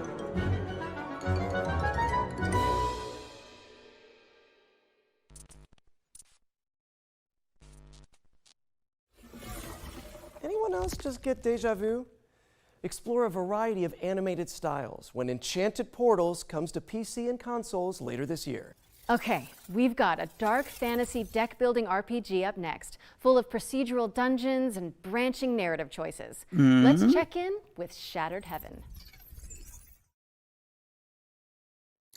Speaker 3: Anyone else just get deja vu? Explore a variety of animated styles when Enchanted Portals comes to PC and consoles later this year.
Speaker 2: Okay, we've got a dark fantasy deck-building RPG up next, full of procedural dungeons and branching narrative choices. Let's check in with Shattered Heaven.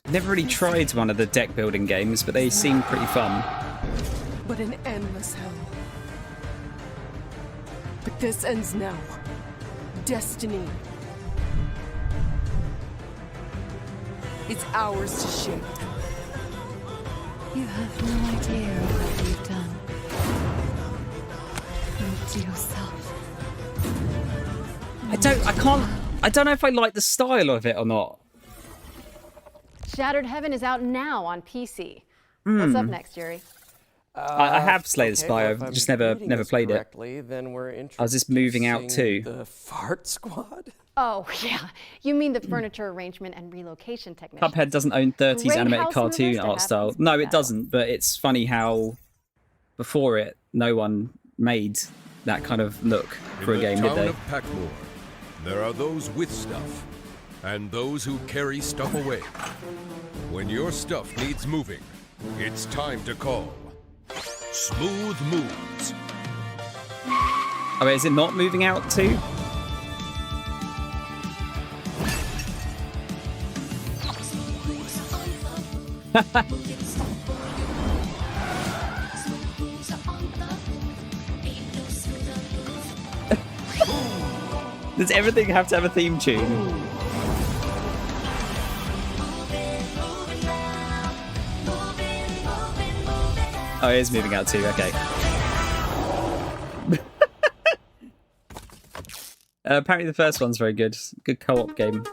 Speaker 1: Never really tried one of the deck-building games, but they seem pretty fun.
Speaker 22: But an endless hell. But this ends now. Destiny. It's ours to shape.
Speaker 5: You have no idea what you've done. Look to yourself.
Speaker 1: I don't know if I like the style of it or not.
Speaker 2: Shattered Heaven is out now on PC. What's up next, Yuri?
Speaker 1: I have Slay the Spire, I've just never played it.
Speaker 3: Then we're
Speaker 1: I was just moving out too.
Speaker 3: The Fart Squad?
Speaker 2: Oh, yeah. You mean the furniture arrangement and relocation technician.
Speaker 1: Cuphead doesn't own 30s
Speaker 2: Great
Speaker 1: animated
Speaker 2: house
Speaker 1: cartoon
Speaker 2: moves that
Speaker 1: art style.
Speaker 2: happens.
Speaker 1: No, it doesn't, but it's funny how before it, no one made that kind of look for a game, did
Speaker 8: In the
Speaker 1: they?
Speaker 8: town of Packmore, there are those with stuff, and those who carry stuff away. When your stuff needs moving, it's time to call Smooth Moves.
Speaker 1: Oh, wait, is it not moving out too? Does everything have to have a theme tune? Oh, it is moving out too, okay. Apparently the first one's very good. Good co-op game.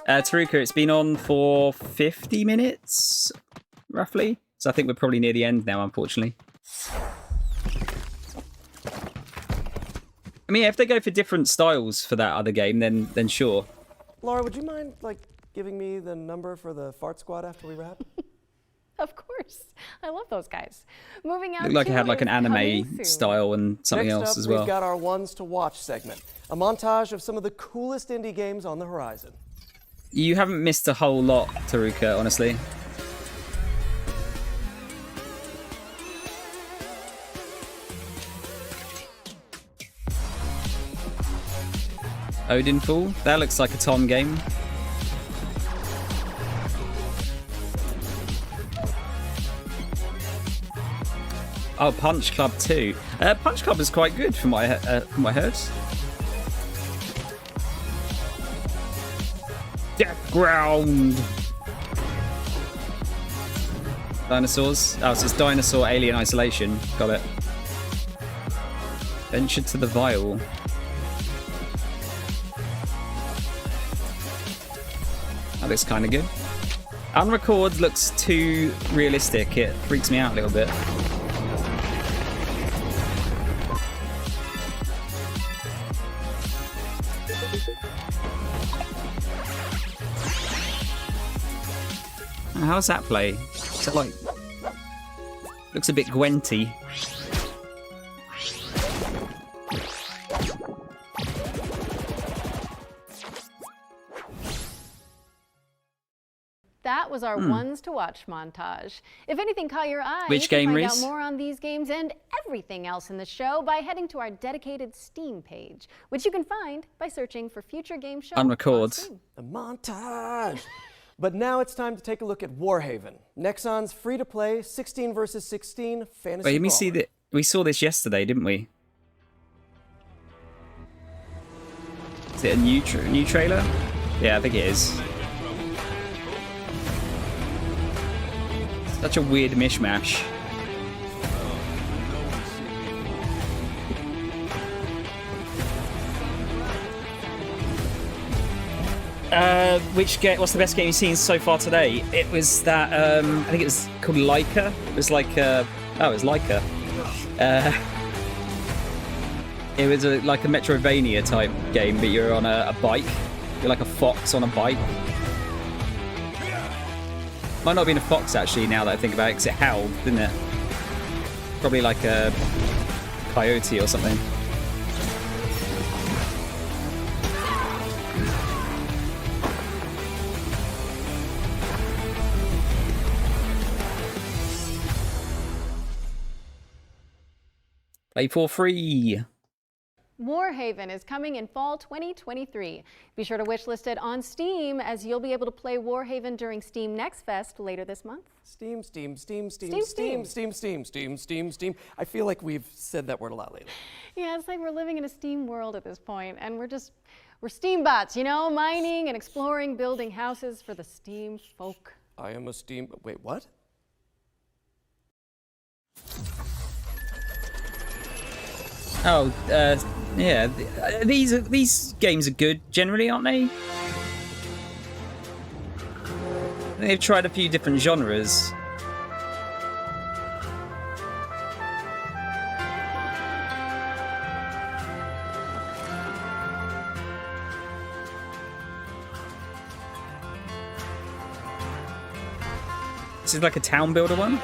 Speaker 1: Taruka, it's been on for 50 minutes, roughly. So I think we're probably near the end now, unfortunately. I mean, if they go for different styles for that other game, then sure.
Speaker 3: Laura, would you mind, giving me the number for the Fart Squad after we wrap?
Speaker 2: Of course. I love those guys. Moving out
Speaker 1: Looked like it had like an
Speaker 2: is coming
Speaker 1: anime
Speaker 2: soon.
Speaker 1: style and something
Speaker 3: Next
Speaker 1: else
Speaker 3: up,
Speaker 1: as well.
Speaker 3: We've got our ones to watch segment, a montage of some of the coolest indie games on the horizon.
Speaker 1: You haven't missed a whole lot, Taruka, honestly. Odinfall? That looks like a Tom game. Oh, Punch Club 2. Punch Club is quite good from what I heard. Death Ground! Dinosaurs. Oh, so it's Dinosaur Alien Isolation. Got it. Venture to the Vial. That looks kind of good. Unrecord looks too realistic. It freaks me out a little bit. How's that play? Is that like... Looks a bit Gwenty.
Speaker 2: That was our ones to watch montage. If anything caught your eye,
Speaker 1: Which
Speaker 2: you can
Speaker 1: game,
Speaker 2: find out
Speaker 1: Reese?
Speaker 2: more on these games and everything else in the show by heading to our dedicated Steam page, which you can find by searching for Future Game Show.
Speaker 1: Unrecord.
Speaker 3: The montage. But now it's time to take a look at Warhaven, Nexon's free-to-play 16 versus 16 fantasy
Speaker 1: Wait, let me
Speaker 3: brawler.
Speaker 1: see that. We saw this yesterday, didn't we? Is it a new trailer? Yeah, I think it is. Such a weird mishmash. Which game? What's the best game you've seen so far today? It was that. I think it was called Leica. It was like. Oh, it was Leica. It was like a Metrovania type game, but you're on a bike. You're like a fox on a bike. Might not have been a fox actually. Now that I think about it, because it howled, didn't it? Probably like a coyote or something. Play for free.
Speaker 2: Warhaven is coming in fall 2023. Be sure to wishlist it on Steam, as you'll be able to play Warhaven during Steam Next Fest later this month.
Speaker 3: Steam.
Speaker 2: Steam.
Speaker 3: I feel like we've said that word a lot lately.
Speaker 2: Yeah, it's like we're living in a Steam world at this point, and we're Steam bots, you know, mining and exploring, building houses for the Steam folk.
Speaker 3: I am a Steam. Wait, what?
Speaker 1: Oh, yeah. These games are good generally, aren't they? They've tried a few different genres. This is like a town builder one.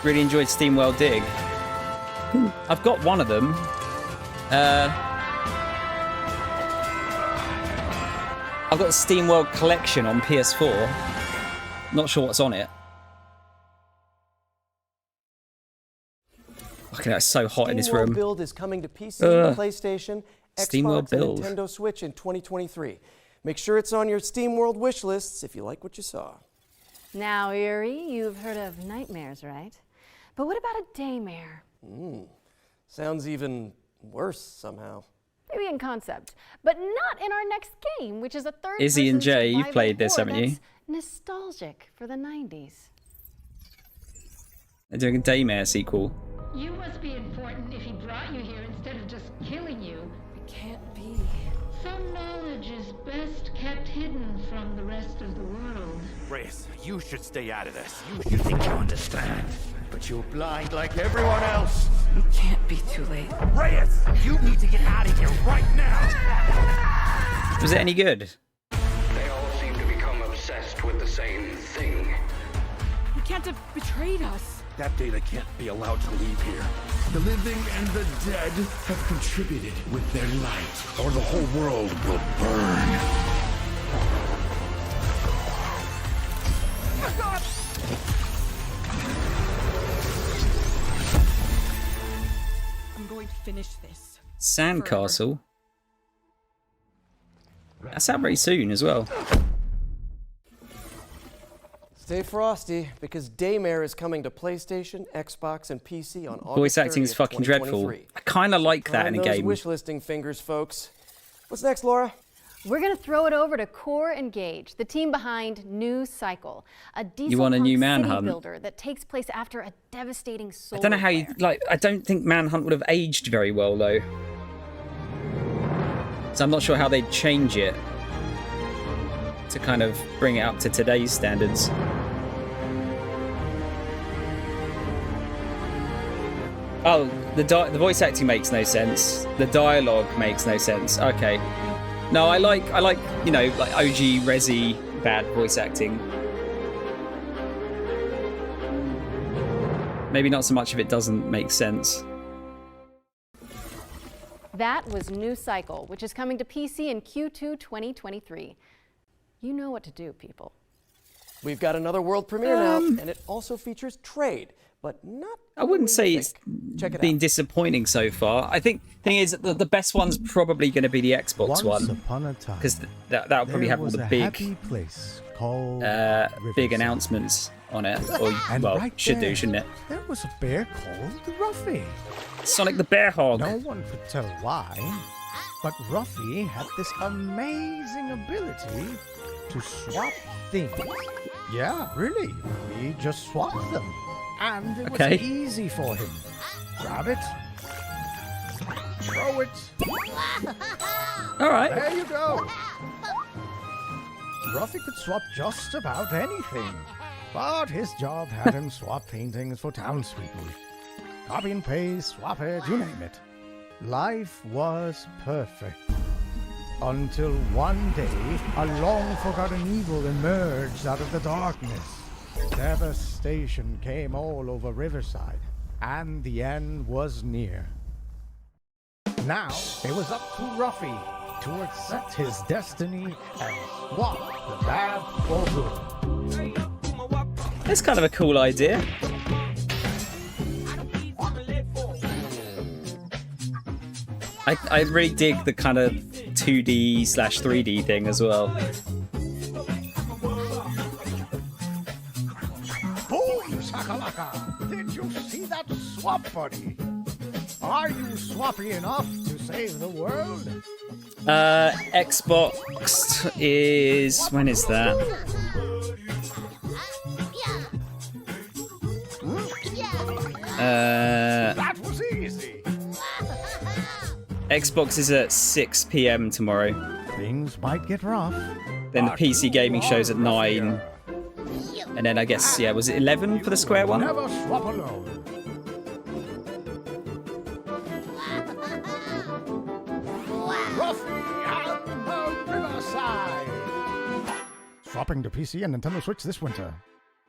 Speaker 1: Really enjoyed SteamWorld Dig. I've got one of them. I've got the SteamWorld Collection on PS4. Not sure what's on it. Okay, it's so hot in this room.
Speaker 3: SteamWorld Build is coming to PC, PlayStation,
Speaker 1: SteamWorld
Speaker 3: Xbox, and
Speaker 1: Build.
Speaker 3: Nintendo Switch in 2023. Make sure it's on your SteamWorld wish lists if you like what you saw.
Speaker 2: Now, Erie, you've heard of nightmares, right? But what about a daymare?
Speaker 3: Sounds even worse somehow.
Speaker 2: Maybe in concept, but not in our next game, which is a third-person
Speaker 1: Izzy and Jay, you've
Speaker 2: survival
Speaker 1: played this,
Speaker 2: horror
Speaker 1: haven't you?
Speaker 2: that's nostalgic for the 90s.
Speaker 1: They're doing a Daymare sequel.
Speaker 11: You must be important if he brought you here instead of just killing you.
Speaker 22: It can't be.
Speaker 11: Some knowledge is best kept hidden from the rest of the world.
Speaker 17: Reyes, you should stay out of this. You think you understand, but you're blind like everyone else.
Speaker 22: It can't be too late.
Speaker 17: Reyes, you need to get out of here right now.
Speaker 1: Was it any good?
Speaker 19: They all seem to become obsessed with the same thing.
Speaker 22: He can't have betrayed us.
Speaker 6: That data can't be allowed to leave here. The living and the dead have contributed with their light, or the whole world will burn.
Speaker 22: I'm going to finish this.
Speaker 1: Sandcastle. That's out very soon as well.
Speaker 3: Stay frosty, because Daymare is coming to PlayStation, Xbox, and PC on August
Speaker 1: Voice acting is
Speaker 3: 30th,
Speaker 1: fucking dreadful.
Speaker 3: 2023.
Speaker 1: I kind of like that in a
Speaker 3: Climb those
Speaker 1: game.
Speaker 3: wish listing fingers, folks. What's next, Laura?
Speaker 2: We're going to throw it over to Core Engage, the team behind New Cycle, a
Speaker 1: You want a new
Speaker 2: diesel-punk city
Speaker 1: Manhunt?
Speaker 2: builder that takes place after a devastating solar
Speaker 1: I don't know how you like. I don't think Manhunt would have aged very well though, so I'm not sure how they'd change it to kind of bring it up to today's standards. Oh, the voice acting makes no sense. The dialogue makes no sense. Okay. No, I like you know, like OG Resi bad voice acting. Maybe not so much if it doesn't make sense.
Speaker 2: That was New Cycle, which is coming to PC in Q2 2023. You know what to do, people.
Speaker 3: We've got another world premiere now, and it also features trade, but not.
Speaker 1: I wouldn't say it's been disappointing so far. I think the thing is that the best one's probably going to be the Xbox one, because that'll probably have all the big big announcements on it, or well,
Speaker 9: right
Speaker 1: should
Speaker 9: there,
Speaker 1: do, shouldn't it?
Speaker 9: There was a bear called Ruffy.
Speaker 1: Sonic the Bear Hog.
Speaker 9: No one could tell why, but Ruffy had this amazing ability to swap things. Yeah, really. He just swapped them. And it was easy for him. Grab it. Throw it.
Speaker 1: All right.
Speaker 9: There you go. Ruffy could swap just about anything. But his job had him swap paintings for townspeople. Copy and paste, swap it, you name it. Life was perfect. Until one day, a long-forgotten evil emerged out of the darkness. Devastation came all over Riverside, and the end was near. Now, it was up to Ruffy to accept his destiny and swap the bad for good.
Speaker 1: That's kind of a cool idea. I really dig the kind of 2D/3D thing as well.
Speaker 9: Boom, shakalaka! Did you see that swap, buddy? Are you swappy enough to save the world?
Speaker 1: Xbox is... when is that?
Speaker 9: That was easy.
Speaker 1: Xbox is at 6 PM tomorrow.
Speaker 9: Things might get rough.
Speaker 1: Then the PC gaming show's at 9. And then I guess, yeah, was it 11 for the Square one?
Speaker 9: Never swap alone. Ruffy and the Riverside. Swapping to PC and Nintendo Switch this winter.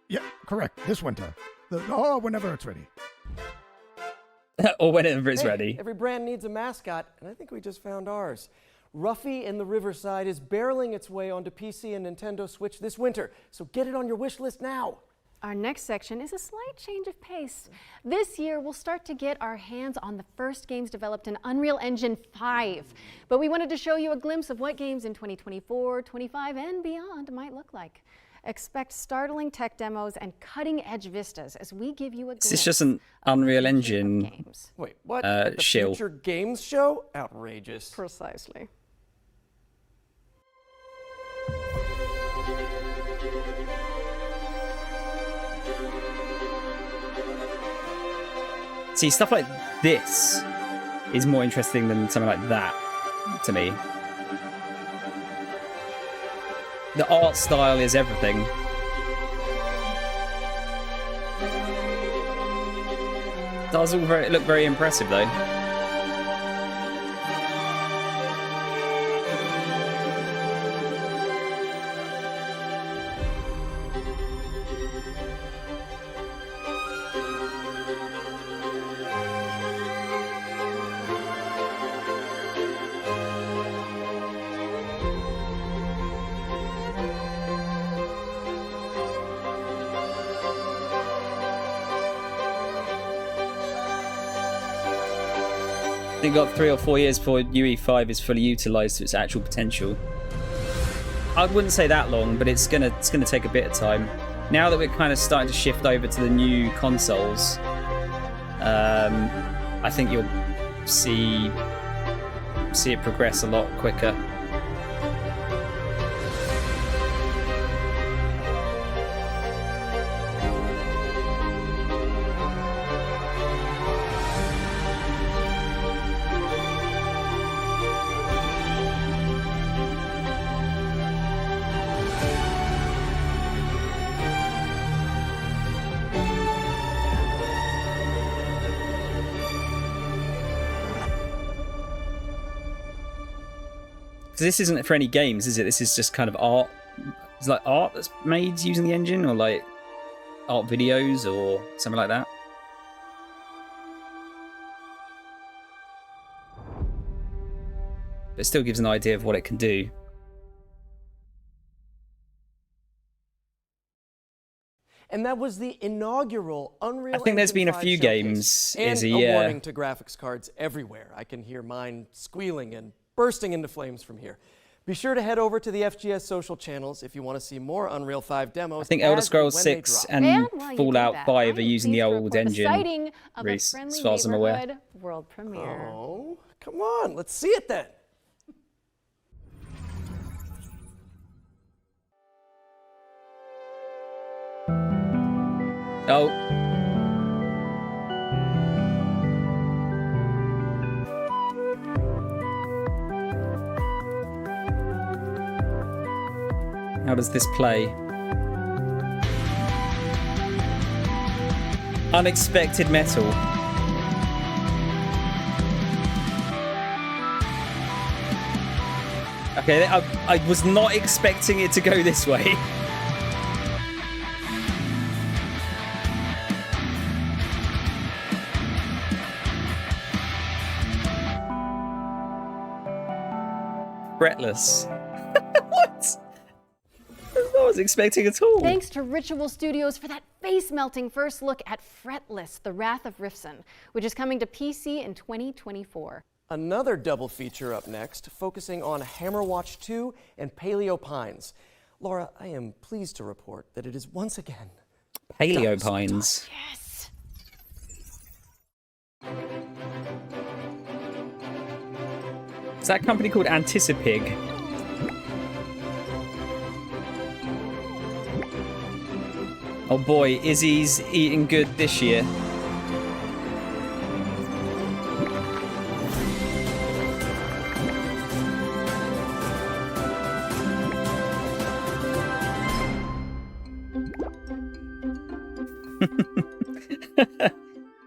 Speaker 9: Yeah, correct. This winter. Whenever it's ready.
Speaker 1: Or whenever it's ready.
Speaker 3: Every brand needs a mascot, and I think we just found ours. Ruffy in the Riverside is barreling its way onto PC and Nintendo Switch this winter, so get it on your wish list now.
Speaker 2: Our next section is a slight change of pace. This year, we'll start to get our hands on the first games developed in Unreal Engine 5. But we wanted to show you a glimpse of what games in 2024, 25, and beyond might look like. Expect startling tech demos and cutting-edge vistas as we give you a glimpse.
Speaker 1: Is this just an Unreal Engine
Speaker 3: Wait, what? At the
Speaker 1: shill?
Speaker 3: Future Games Show? Outrageous.
Speaker 2: Precisely.
Speaker 1: See, stuff like this is more interesting than something like that, to me. The art style is everything. It does all look very impressive, though. They've got 3 or 4 years before UE5 is fully utilised to its actual potential. I wouldn't say that long, but it's gonna take a bit of time. Now that we're kind of starting to shift over to the new consoles, I think you'll see it progress a lot quicker. Because this isn't for any games, is it? This is just kind of art. It's like art that's made using the engine, or like art videos or something like that. But it still gives an idea of what it can do.
Speaker 3: And that was the inaugural Unreal
Speaker 1: I think there's
Speaker 3: Engine
Speaker 1: been a
Speaker 3: 5
Speaker 1: few
Speaker 3: showcase.
Speaker 1: games,
Speaker 3: And
Speaker 1: Izzy,
Speaker 3: a
Speaker 1: yeah.
Speaker 3: warning to graphics cards everywhere. I can hear mine squealing and bursting into flames from here. Be sure to head over to the FGS social channels if you want to see more Unreal 5 demos.
Speaker 1: I think Elder
Speaker 3: as
Speaker 1: Scrolls
Speaker 3: when they
Speaker 1: 6
Speaker 3: drop.
Speaker 1: and
Speaker 2: while you
Speaker 1: Fallout
Speaker 2: do that,
Speaker 1: 5 are
Speaker 2: I am
Speaker 1: using the
Speaker 2: pleased to
Speaker 1: old
Speaker 2: report the
Speaker 1: engine,
Speaker 2: sighting of a
Speaker 1: Reese,
Speaker 2: friendly
Speaker 1: as far as I'm aware.
Speaker 2: neighborhood world premiere.
Speaker 3: Oh, come on, let's see it then.
Speaker 1: Oh. How does this play? Unexpected metal. Okay, I was not expecting it to go this way. Fretless. What? I was expecting at all.
Speaker 2: Thanks to Ritual Studios for that face-melting first look at Fretless, The Wrath of Rifson, which is coming to PC in 2024.
Speaker 3: Another double feature up next, focusing on Hammerwatch 2 and Paleo Pines. Laura, I am pleased to report that it is once again
Speaker 1: Paleo Pines.
Speaker 2: Yes.
Speaker 1: Is that a company called Anticipig? Oh boy, Izzy's eating good this year.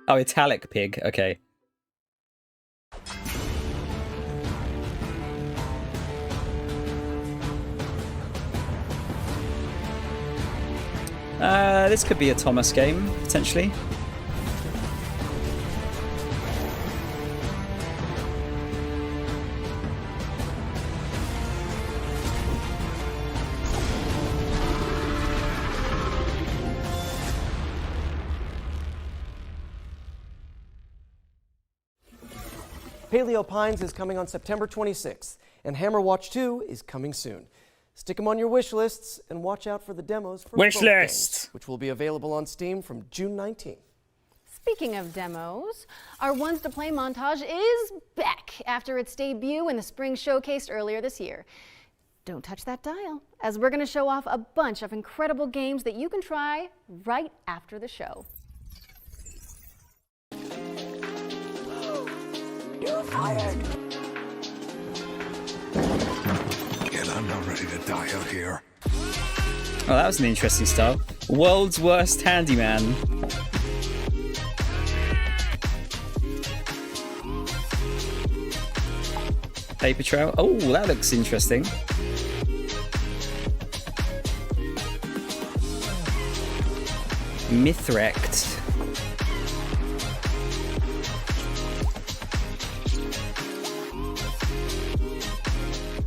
Speaker 1: Oh, Italic Pig. Okay. This could be a Thomas game, potentially.
Speaker 3: Paleo Pines is coming on September 26th, and Hammerwatch 2 is coming soon. Stick them on your wish lists and watch out for the demos for
Speaker 1: Wish
Speaker 3: both
Speaker 1: list!
Speaker 3: games, which will be available on Steam from June 19th.
Speaker 2: Speaking of demos, our Ones to Play montage is back after its debut in the spring showcase earlier this year. Don't touch that dial, as we're going to show off a bunch of incredible games that you can try right after the show.
Speaker 6: You're fired. And I'm not ready to die out here.
Speaker 1: Oh, that was an interesting start. World's Worst Handyman. Paper trail. Oh, that looks interesting. Mythwrecked.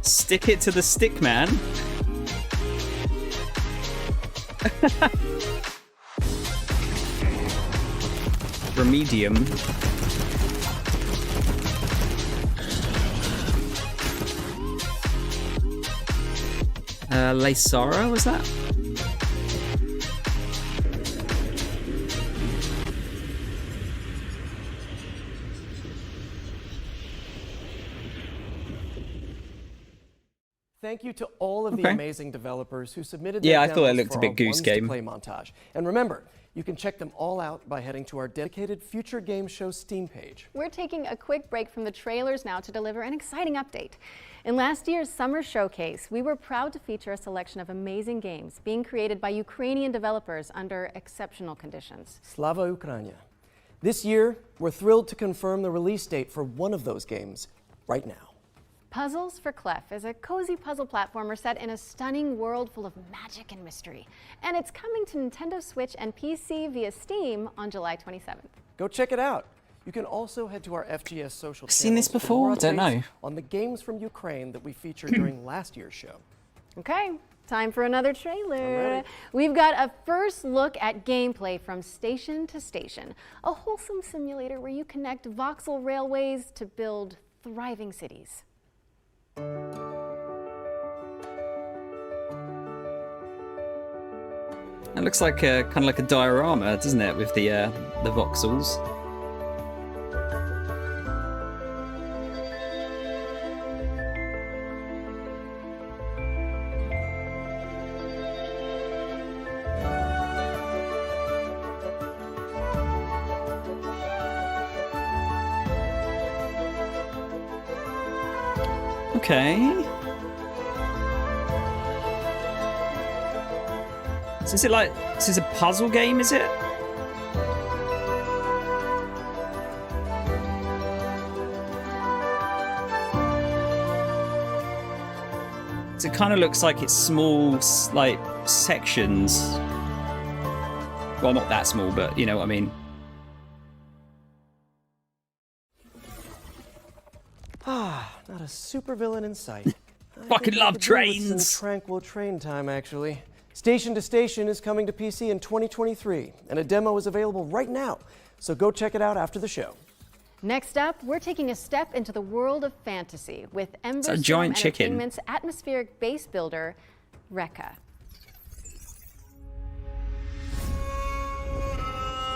Speaker 1: Stick it to the stick, man. Remedium. Lysara, was that?
Speaker 3: Thank you to all of the amazing developers who submitted their
Speaker 1: Yeah, I thought it
Speaker 3: demos
Speaker 1: looked a
Speaker 3: for
Speaker 1: bit
Speaker 3: our
Speaker 1: goose
Speaker 3: Ones to
Speaker 1: game.
Speaker 3: Play montage. And remember, you can check them all out by heading to our dedicated Future Game Show Steam page.
Speaker 2: We're taking a quick break from the trailers now to deliver an exciting update. In last year's summer showcase, we were proud to feature a selection of amazing games being created by Ukrainian developers under exceptional conditions.
Speaker 3: Slava Ukraina. This year, we're thrilled to confirm the release date for one of those games right now.
Speaker 2: Puzzles for Clef is a cozy puzzle platformer set in a stunning world full of magic and mystery. And it's coming to Nintendo Switch and PC via Steam on July 27th.
Speaker 3: Go check it out. You can also head to our FGS social channels.
Speaker 1: Seen this
Speaker 3: for
Speaker 1: before?
Speaker 3: more
Speaker 1: I don't
Speaker 3: updates
Speaker 1: know.
Speaker 3: On the games from Ukraine that we featured during last year's show.
Speaker 2: Okay, time for another
Speaker 3: I'm
Speaker 2: trailer.
Speaker 3: ready.
Speaker 2: We've got a first look at gameplay from Station to Station, a wholesome simulator where you connect voxel railways to build thriving cities.
Speaker 1: It looks like kind of like a diorama, doesn't it, with the voxels? Okay. So is it like, this is a puzzle game, is it? So it kind of looks like it's small, like, sections. Well, not that small, but you know what I mean.
Speaker 3: Ah, not a supervillain in sight.
Speaker 1: Fucking love
Speaker 3: Some
Speaker 1: trains.
Speaker 3: tranquil train time, actually. Station to Station is coming to PC in 2023, and a demo is available right now. So go check it out after the show.
Speaker 2: Next up, we're taking a step into the world of fantasy with Ember
Speaker 1: giant chicken.
Speaker 2: Entertainment's atmospheric base builder, Rekka.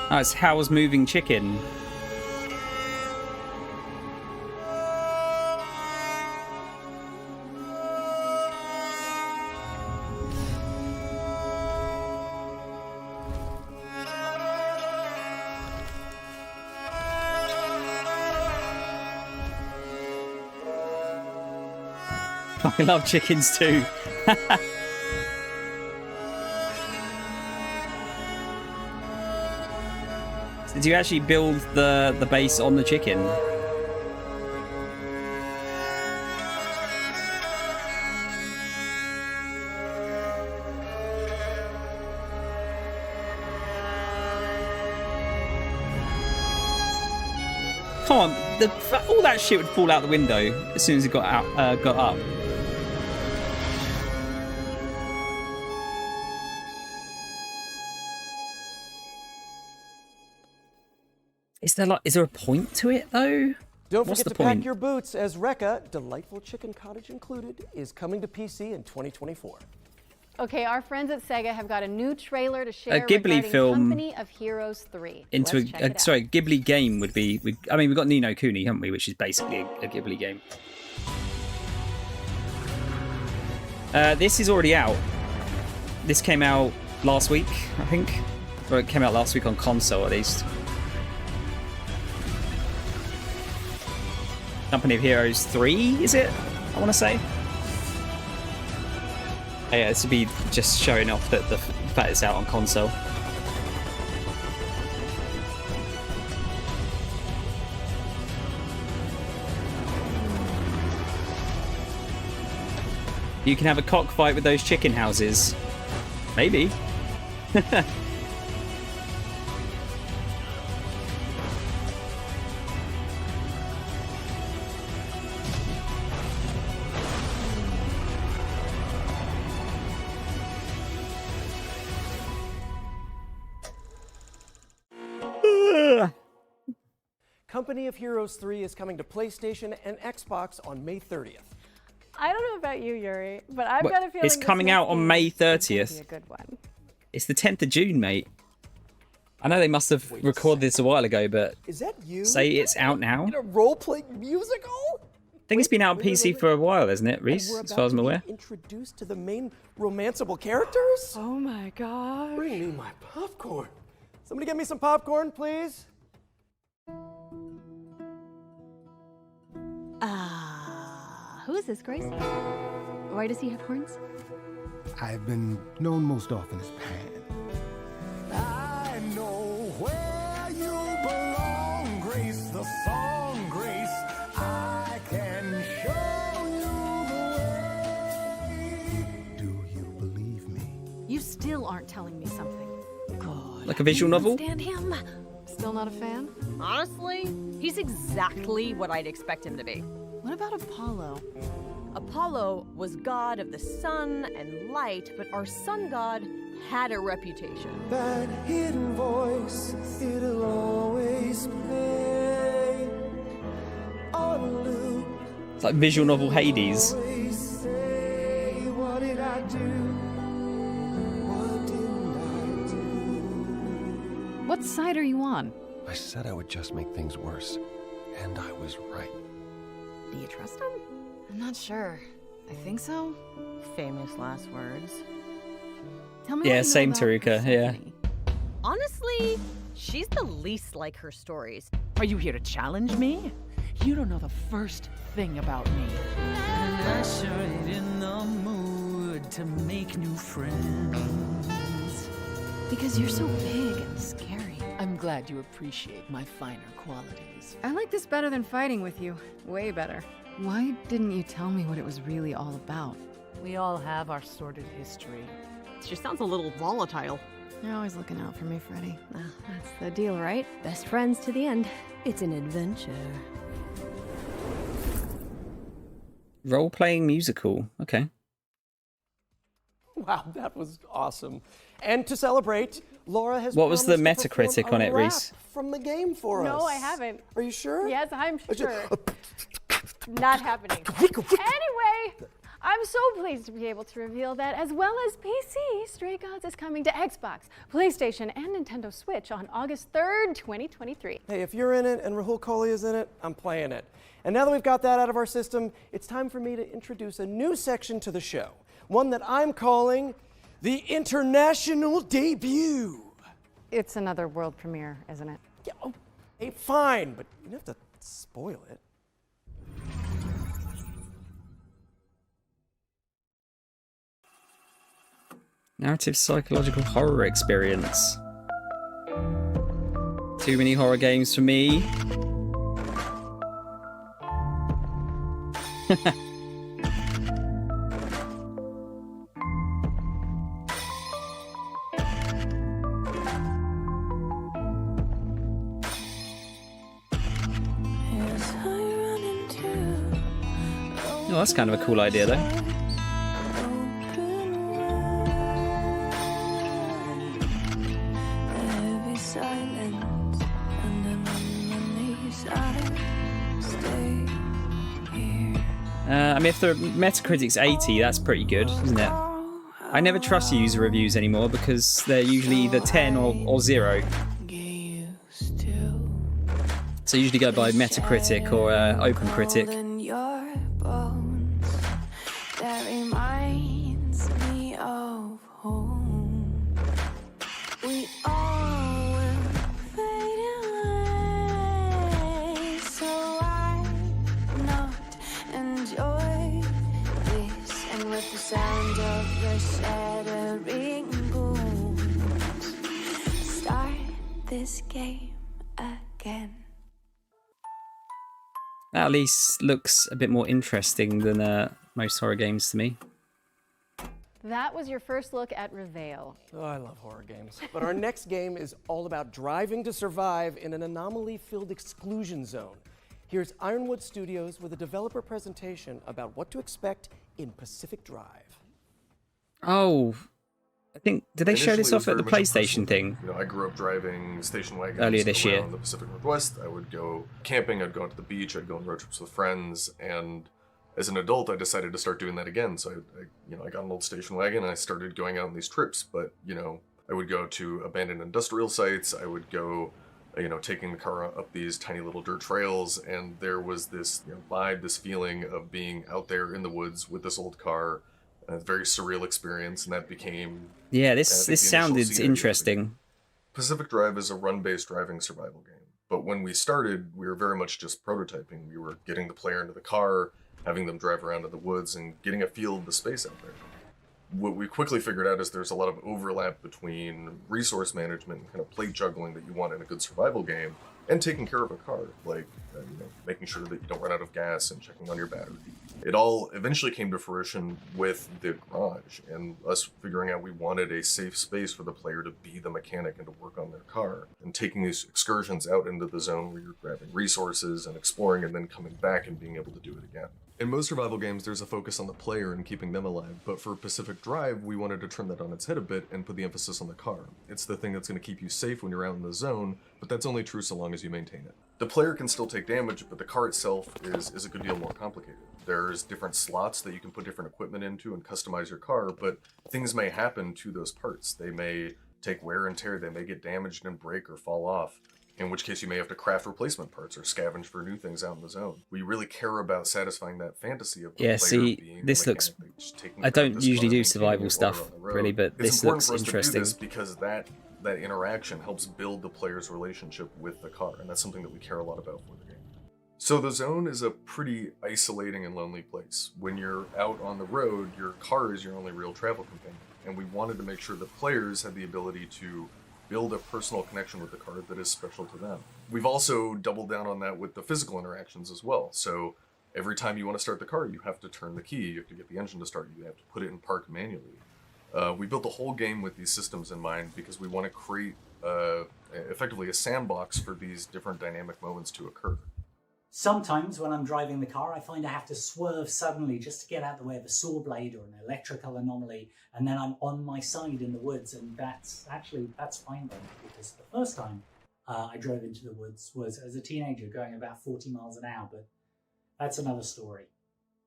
Speaker 1: Oh, it's Howl's Moving Chicken. I love chickens too. So did you actually build the base on the chicken? Come on, all that shit would fall out the window as soon as it got up. Is there a point to it though?
Speaker 3: Don't
Speaker 1: What's
Speaker 3: forget
Speaker 1: the
Speaker 3: to
Speaker 1: point?
Speaker 3: pack your boots, as Rekka, Delightful Chicken Cottage included, is coming to PC in 2024.
Speaker 2: Okay, our friends at Sega have got a new trailer to share
Speaker 1: Ghibli
Speaker 2: regarding
Speaker 1: film
Speaker 2: Company of Heroes 3.
Speaker 1: Into
Speaker 2: Let's check it out.
Speaker 1: sorry, Ghibli game would be. I mean, we've got Ni no Kuni, haven't we? Which is basically a Ghibli game. This is already out. This came out last week, I think. Or it came out last week on console, at least. Company of Heroes 3, is it? I want to say. Oh, yeah, this would be just showing off that the fact it's out on console. You can have a cockfight with those chicken houses. Maybe.
Speaker 3: Company of Heroes 3 is coming to PlayStation and Xbox on May 30th.
Speaker 2: I don't know about you, Yuri, but I've
Speaker 1: What,
Speaker 2: got a feeling
Speaker 1: it's
Speaker 2: this
Speaker 1: coming
Speaker 2: next
Speaker 1: out on
Speaker 2: game
Speaker 1: May
Speaker 2: is gonna
Speaker 1: 30th.
Speaker 2: be a good one.
Speaker 1: It's the 10th of June, mate. I know they must have recorded this a while ago, but
Speaker 3: Is that you?
Speaker 1: say it's out now.
Speaker 3: In a role-playing musical?
Speaker 1: I think it's been out on PC for a while, hasn't it, Reese?
Speaker 3: We're
Speaker 1: As far as I'm
Speaker 3: about to
Speaker 1: aware.
Speaker 3: be introduced to the main romanceable characters?
Speaker 2: Oh my god.
Speaker 3: Bring me my popcorn. Somebody get me some popcorn, please.
Speaker 12: Who is this, Grace? Why does he have horns?
Speaker 9: I've been known most often as Pan.
Speaker 17: I know where you belong, Grace, the song, Grace. I can show
Speaker 2: telling me something.
Speaker 1: Like a visual novel?
Speaker 13: Stand him.
Speaker 2: Still not a fan?
Speaker 13: Honestly, he's exactly what I'd expect him to be.
Speaker 2: What about Apollo?
Speaker 13: Apollo was god of the sun and light, but our sun god had a reputation.
Speaker 3: That hidden voice, it'll always play on a loop.
Speaker 1: It's like visual novel Hades.
Speaker 3: Always say, what did I do? What didn't I do?
Speaker 2: What side are you on?
Speaker 14: I said I would just make things worse, and I was right.
Speaker 13: Do you trust him?
Speaker 2: I'm not sure. I think so.
Speaker 13: Famous last words.
Speaker 2: Tell me
Speaker 1: Yeah,
Speaker 2: what you know
Speaker 1: same
Speaker 2: about
Speaker 1: Tarika, yeah.
Speaker 13: Honestly, she's the least like her stories.
Speaker 15: Are you here to challenge me? You don't know the first thing about me. And I sure ain't in the mood to make new friends.
Speaker 2: Because you're so big and scary.
Speaker 15: I'm glad you appreciate my finer qualities.
Speaker 2: I like this better than fighting with you. Way better. Why didn't you tell me what it was really all about?
Speaker 15: We all have our sordid history.
Speaker 13: She sounds a little volatile.
Speaker 2: You're always looking out for me, Freddy. That's the deal, right?
Speaker 13: Best friends to the end. It's an adventure.
Speaker 1: Role-playing musical. Okay.
Speaker 3: Wow, that was awesome. And to celebrate, Laura has
Speaker 1: What was the
Speaker 3: promised to perform
Speaker 1: Metacritic on
Speaker 3: a
Speaker 1: it,
Speaker 3: rap
Speaker 1: Reese?
Speaker 3: from the game for us.
Speaker 2: No, I haven't.
Speaker 3: Are you sure?
Speaker 2: Yes, I'm sure. Not happening. Anyway, I'm so pleased to be able to reveal that, as well as PC, Stray Gods is coming to Xbox, PlayStation, and Nintendo Switch on August 3rd, 2023.
Speaker 3: Hey, if you're in it and Rahul Kohli is in it, I'm playing it. And now that we've got that out of our system, it's time for me to introduce a new section to the show. One that I'm calling the International Debut.
Speaker 2: It's another world premiere, isn't it?
Speaker 3: Yeah, oh, hey, fine, but you don't have to spoil it.
Speaker 1: Narrative psychological horror experience. Too many horror games for me. Oh, that's kind of a cool idea, though. I mean, if the Metacritic's 80, that's pretty good, isn't it? I never trust user reviews anymore because they're usually either 10 or 0. So I usually go by Metacritic or OpenCritic.
Speaker 24: Sound of the shattering booms. Start this game again.
Speaker 1: That at least looks a bit more interesting than most horror games to me.
Speaker 2: That was your first look at Reveal.
Speaker 3: Oh, I love horror games. But our next game is all about driving to survive in an anomaly-filled exclusion zone. Here's Ironwood Studios with a developer presentation about what to expect in Pacific Drive.
Speaker 1: Oh, I think, did they show this
Speaker 25: Initially,
Speaker 1: off at the
Speaker 25: it was very much a
Speaker 1: PlayStation
Speaker 25: personal
Speaker 1: thing?
Speaker 25: You know, I grew up driving station wagons
Speaker 1: Earlier this year.
Speaker 25: around the Pacific Northwest. I would go camping, I'd go out to the beach, I'd go on road trips with friends, and as an adult, I decided to start doing that again. So I got an old station wagon and I started going out on these trips. But I would go to abandoned industrial sites. I would go, taking the car up these tiny little dirt trails, and there was this vibe, this feeling of being out there in the woods with this old car. A very surreal experience, and that became...
Speaker 1: Yeah, this sounded interesting.
Speaker 25: Pacific Drive is a run-based driving survival game. But when we started, we were very much just prototyping. We were getting the player into the car, having them drive around in the woods, and getting a feel of the space out there. What we quickly figured out is there's a lot of overlap between resource management and kind of plate juggling that you want in a good survival game, and taking care of a car, like making sure that you don't run out of gas and checking on your battery. It all eventually came to fruition with the garage and us figuring out we wanted a safe space for the player to be the mechanic and to work on their car, and taking these excursions out into the zone where you're grabbing resources and exploring and then coming back and being able to do it again. In most survival games, there's a focus on the player and keeping them alive, but for Pacific Drive, we wanted to turn that on its head a bit and put the emphasis on the car. It's the thing that's going to keep you safe when you're out in the zone, but that's only true so long as you maintain it. The player can still take damage, but the car itself is a good deal more complicated. There's different slots that you can put different equipment into and customize your car, but things may happen to those parts. They may take wear and tear, they may get damaged and break or fall off, in which case you may have to craft replacement parts or scavenge for new things out in the zone. We really care about satisfying that fantasy of the player being
Speaker 1: this
Speaker 25: the
Speaker 1: looks...
Speaker 25: mechanic, just taking
Speaker 1: I
Speaker 25: care of
Speaker 1: don't
Speaker 25: this
Speaker 1: usually
Speaker 25: car,
Speaker 1: do
Speaker 25: maintaining
Speaker 1: survival
Speaker 25: order
Speaker 1: stuff,
Speaker 25: on the road.
Speaker 1: really, but
Speaker 25: It's
Speaker 1: this
Speaker 25: important
Speaker 1: looks
Speaker 25: for us
Speaker 1: interesting.
Speaker 25: to do this because that interaction helps build the player's relationship with the car, and that's something that we care a lot about for the game. So the zone is a pretty isolating and lonely place. When you're out on the road, your car is your only real travel companion, and we wanted to make sure that players had the ability to build a personal connection with the car that is special to them. We've also doubled down on that with the physical interactions as well. So every time you want to start the car, you have to turn the key, you have to get the engine to start, you have to put it in park manually. We built the whole game with these systems in mind because we want to create effectively a sandbox for these different dynamic moments to occur.
Speaker 4: Sometimes when I'm driving the car, I find I have to swerve suddenly just to get out of the way of a saw blade or an electrical anomaly, and then I'm on my side in the woods, and that's fine then, because the first time I drove into the woods was as a teenager going about 40 miles an hour, but that's another story.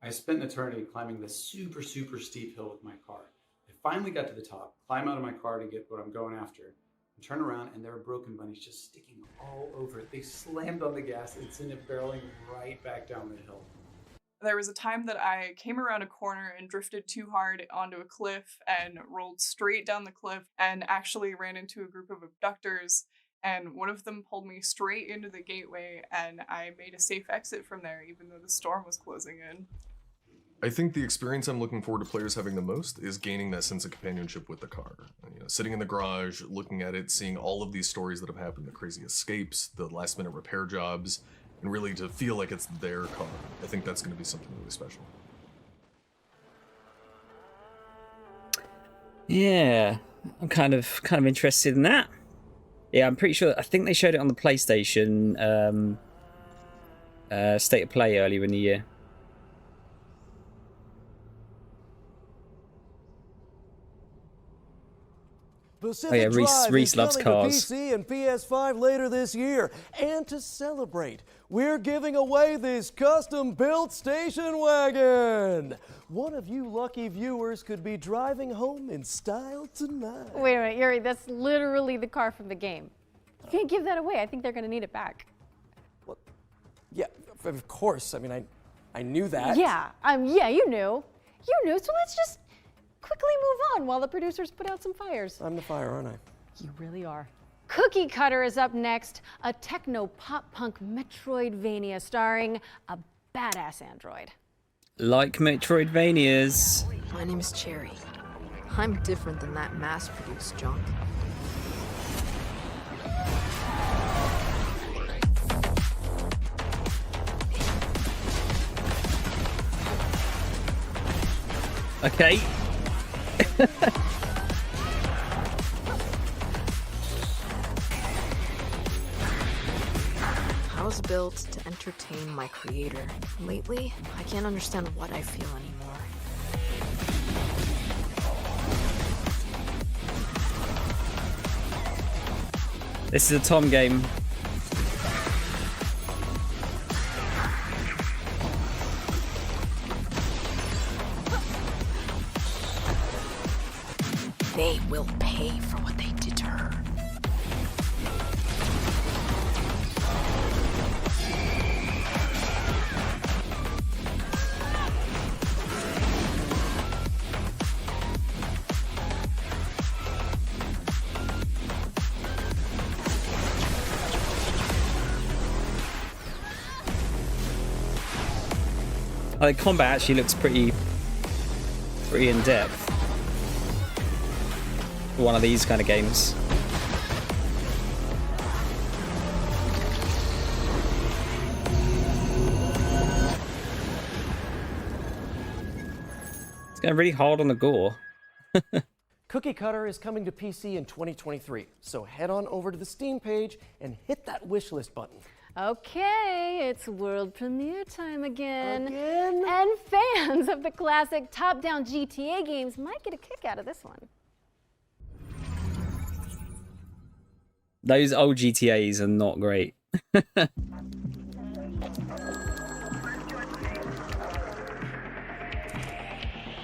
Speaker 10: I spent an eternity climbing this super, super steep hill with my car. I finally got to the top, climb out of my car to get what I'm going after, and turn around, and there are broken bunnies just sticking all over it. They slammed on the gas and sent it barreling right back down the hill.
Speaker 16: There was a time that I came around a corner and drifted too hard onto a cliff and rolled straight down the cliff and actually ran into a group of abductors, and one of them pulled me straight into the gateway, and I made a safe exit from there even though the storm was closing in.
Speaker 25: I think the experience I'm looking forward to players having the most is gaining that sense of companionship with the car. Sitting in the garage, looking at it, seeing all of these stories that have happened, the crazy escapes, the last minute repair jobs, and really to feel like it's their car. I think that's going to be something really special.
Speaker 1: Yeah, I'm kind of interested in that. Yeah, I'm pretty sure. I think they showed it on the PlayStation State of Play earlier in the year.
Speaker 3: Pacific Drive
Speaker 1: Reese
Speaker 3: is
Speaker 1: loves
Speaker 3: coming
Speaker 1: cars.
Speaker 3: to PC and PS5 later this year. And to celebrate, we're giving away this custom-built station wagon. One of you lucky viewers could be driving home in style tonight.
Speaker 2: Wait a minute, Yuri, that's literally the car from the game. You can't give that away. I think they're going to need it back.
Speaker 3: Well, yeah, of course. I mean, I knew that.
Speaker 2: Yeah, yeah, you knew. You knew, so let's just quickly move on while the producers put out some fires.
Speaker 3: I'm the fire, aren't I?
Speaker 2: You really are. Cookie Cutter is up next, a techno-pop-punk Metroidvania starring a badass android.
Speaker 1: Like Metroidvanias.
Speaker 18: My name is Cherry. I'm different than that mass-produced junk.
Speaker 1: Okay.
Speaker 18: I was built to entertain my creator. Lately, I can't understand what I feel anymore.
Speaker 1: This is a Tom game.
Speaker 18: They will pay for what they did to her.
Speaker 1: The combat actually looks pretty in depth for one of these kind of games. It's going really hard on the gore.
Speaker 3: Cookie Cutter is coming to PC in 2023, so head on over to the Steam page and hit that wishlist button.
Speaker 2: Okay, it's world premiere time again. And fans of the classic top-down GTA games might get a kick out of this one.
Speaker 1: Those old GTAs are not great.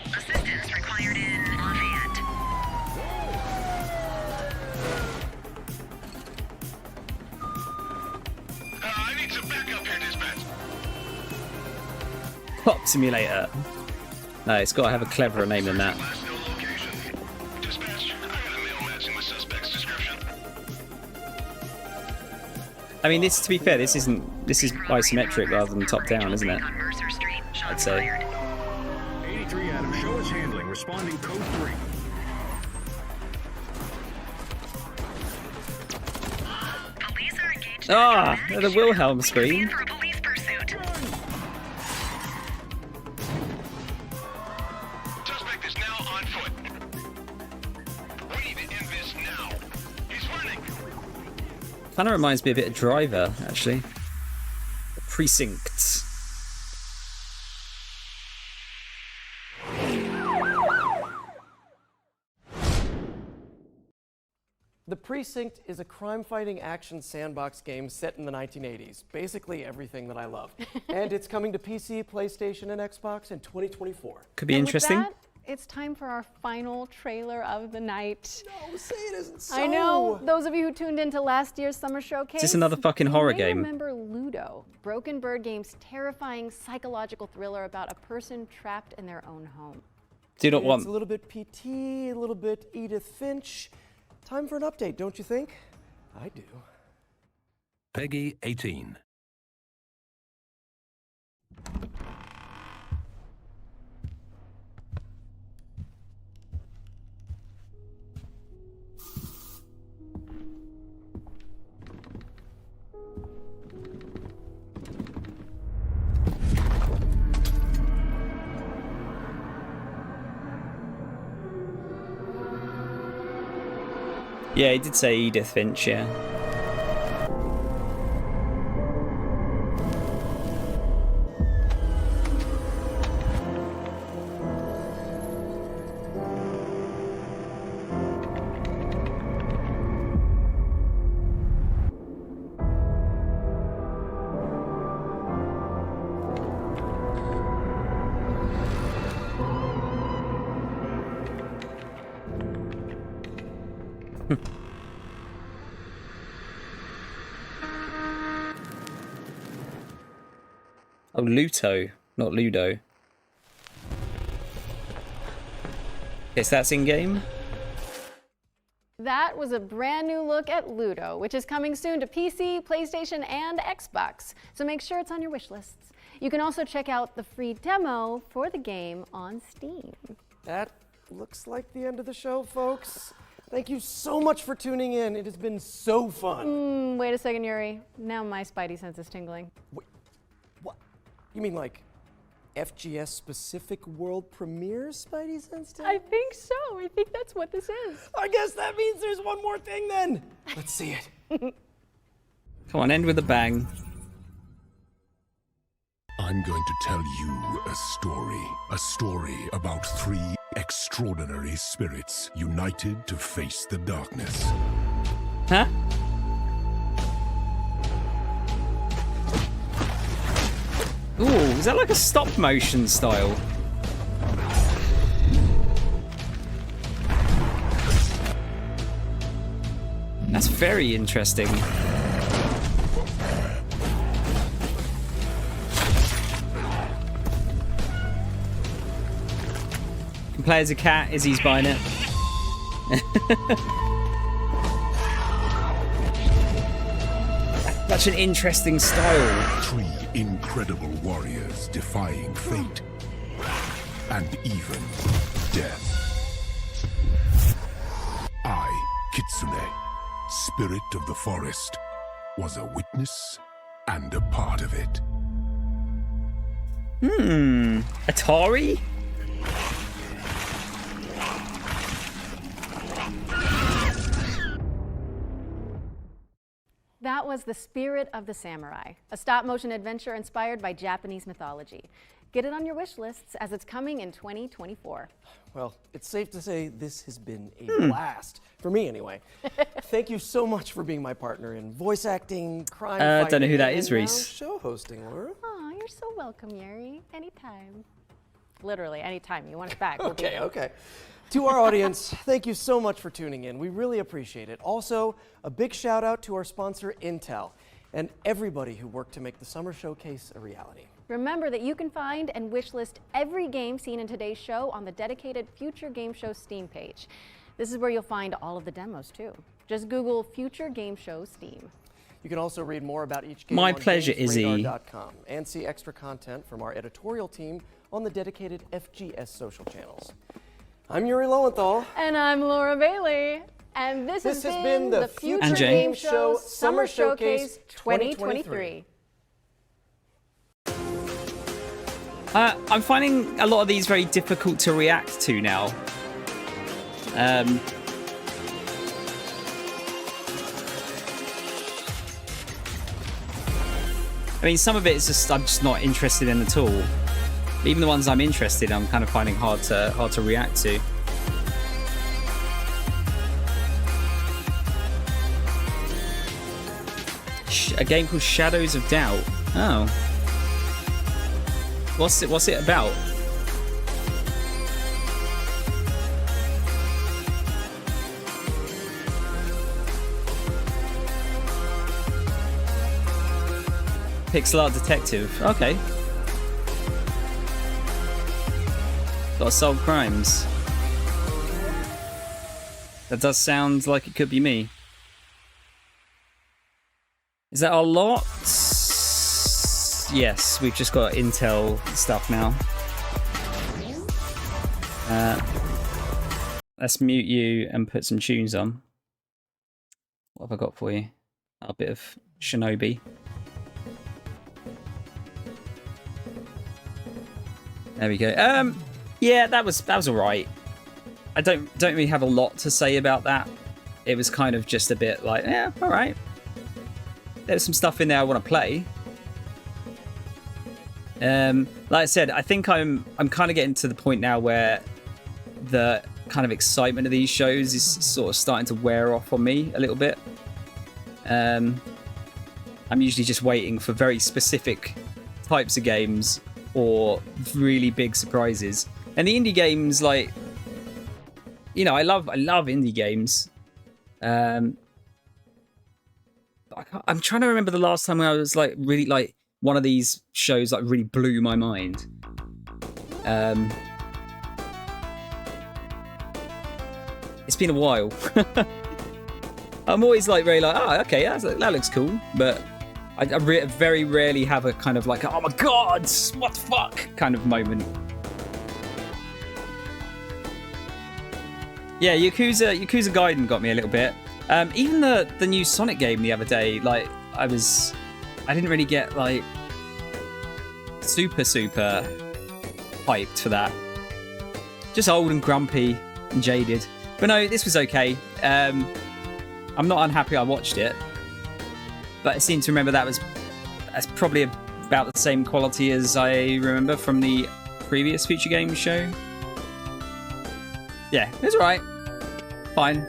Speaker 5: Assistance required in Lafayette.
Speaker 6: I need some backup here, dispatch.
Speaker 1: Pop Simulator. No, it's got to have a cleverer name than that. I mean, this, to be fair, this is isometric rather than top down, isn't it? I'd say.
Speaker 6: 83 Adam, show us handling, responding code 3.
Speaker 1: Ah, the Wilhelm scream. Kind of reminds me a bit of Driver, actually. Precinct.
Speaker 3: The Precinct is a crime-fighting action sandbox game set in the 1980s. Basically everything that I love. And it's coming to PC, PlayStation, and Xbox in 2024.
Speaker 1: Could be interesting.
Speaker 2: With that, it's time for our final trailer of the night.
Speaker 3: No, say it isn't so.
Speaker 2: I know. Those of you who tuned into last year's summer showcase.
Speaker 1: Is this another fucking horror
Speaker 2: may
Speaker 1: game?
Speaker 2: Remember Ludo, Broken Bird Game's terrifying psychological thriller about a person trapped in their own home.
Speaker 1: Do not want.
Speaker 3: It's a little bit PT, a little bit Edith Finch. Time for an update, don't you think? I do.
Speaker 6: Peggy 18.
Speaker 1: Yeah, he did say Edith Finch, yeah. Oh, Luto, not Ludo. Guess that's in-game?
Speaker 2: That was a brand new look at Ludo, which is coming soon to PC, PlayStation, and Xbox. So make sure it's on your wish lists. You can also check out the free demo for the game on Steam.
Speaker 3: That looks like the end of the show, folks. Thank you so much for tuning in. It has been so fun.
Speaker 2: Wait a second, Yuri. Now my spidey sense is tingling.
Speaker 3: Wait, what? You mean like FGS specific world premiere spidey sense?
Speaker 2: I think so. I think that's what this is.
Speaker 3: I guess that means there's one more thing then. Let's see it.
Speaker 1: Come on, end with a bang.
Speaker 6: I'm going to tell you a story about 3 extraordinary spirits united to face the darkness.
Speaker 1: Huh? Ooh, is that like a stop motion style? That's very interesting. Can play as a cat, Izzy's buying it. Such an interesting style.
Speaker 6: 3 incredible warriors defying fate and even death. I, Kitsune, spirit of the forest, was a witness and a part of it.
Speaker 1: Atari?
Speaker 2: That was The Spirit of the Samurai, a stop-motion adventure inspired by Japanese mythology. Get it on your wish lists as it's coming in 2024.
Speaker 3: Well, it's safe to say this has been a blast, for me anyway. Thank you so much for being my partner in voice acting, crime fighting,
Speaker 1: don't know who that is,
Speaker 3: and now
Speaker 1: Reese.
Speaker 3: show hosting, Laura.
Speaker 2: Oh, you're so welcome, Yuri. Anytime. Literally, anytime you want us back. We'll be
Speaker 3: Okay,
Speaker 2: there.
Speaker 3: okay. To our audience, thank you so much for tuning in. We really appreciate it. Also, a big shout out to our sponsor, Intel, and everybody who worked to make the Summer Showcase a reality.
Speaker 2: Remember that you can find and wishlist every game seen in today's show on the dedicated Future Game Show Steam page. This is where you'll find all of the demos too. Just Google Future Game Show Steam.
Speaker 3: You can also read more about each game
Speaker 1: My
Speaker 3: on
Speaker 1: pleasure, Izzy.
Speaker 3: gamesradar.com and see extra content from our editorial team on the dedicated FGS social channels. I'm Yuri Lowenthal.
Speaker 2: And I'm Laura Bailey. And this has been the Future
Speaker 1: Jane.
Speaker 2: Game Show Summer Showcase 2023.
Speaker 1: I'm finding a lot of these very difficult to react to now. I mean, some of it is just I'm just not interested in at all. Even the ones I'm interested in, I'm kind of finding hard to react to. A game called Shadows of Doubt. Oh. What's it about? Pixel art detective. Okay. Gotta solve crimes. That does sound like it could be me. Is that a lot? Yes, we've just got Intel stuff now. Let's mute you and put some tunes on. What have I got for you? A bit of Shinobi. There we go. Yeah, that was all right. I don't really have a lot to say about that. It was kind of just a bit like, yeah, all right. There's some stuff in there I want to play. Like I said, I think I'm kind of getting to the point now where the kind of excitement of these shows is sort of starting to wear off on me a little bit. I'm usually just waiting for very specific types of games or really big surprises. And the indie games, like, you know, I love indie games. I'm trying to remember the last time I was like really like one of these shows like really blew my mind. It's been a while. I'm always like very like, oh, okay, that looks cool, but I very rarely have a kind of like, oh my god, what the fuck kind of moment. Yeah, Yakuza Gaiden got me a little bit. Even the new Sonic game the other day, like I didn't really get like super hyped for that. Just old and grumpy and jaded. But no, this was okay. I'm not unhappy I watched it, but I seem to remember that's probably about the same quality as I remember from the previous Future Games show. Yeah, it's alright. Fine.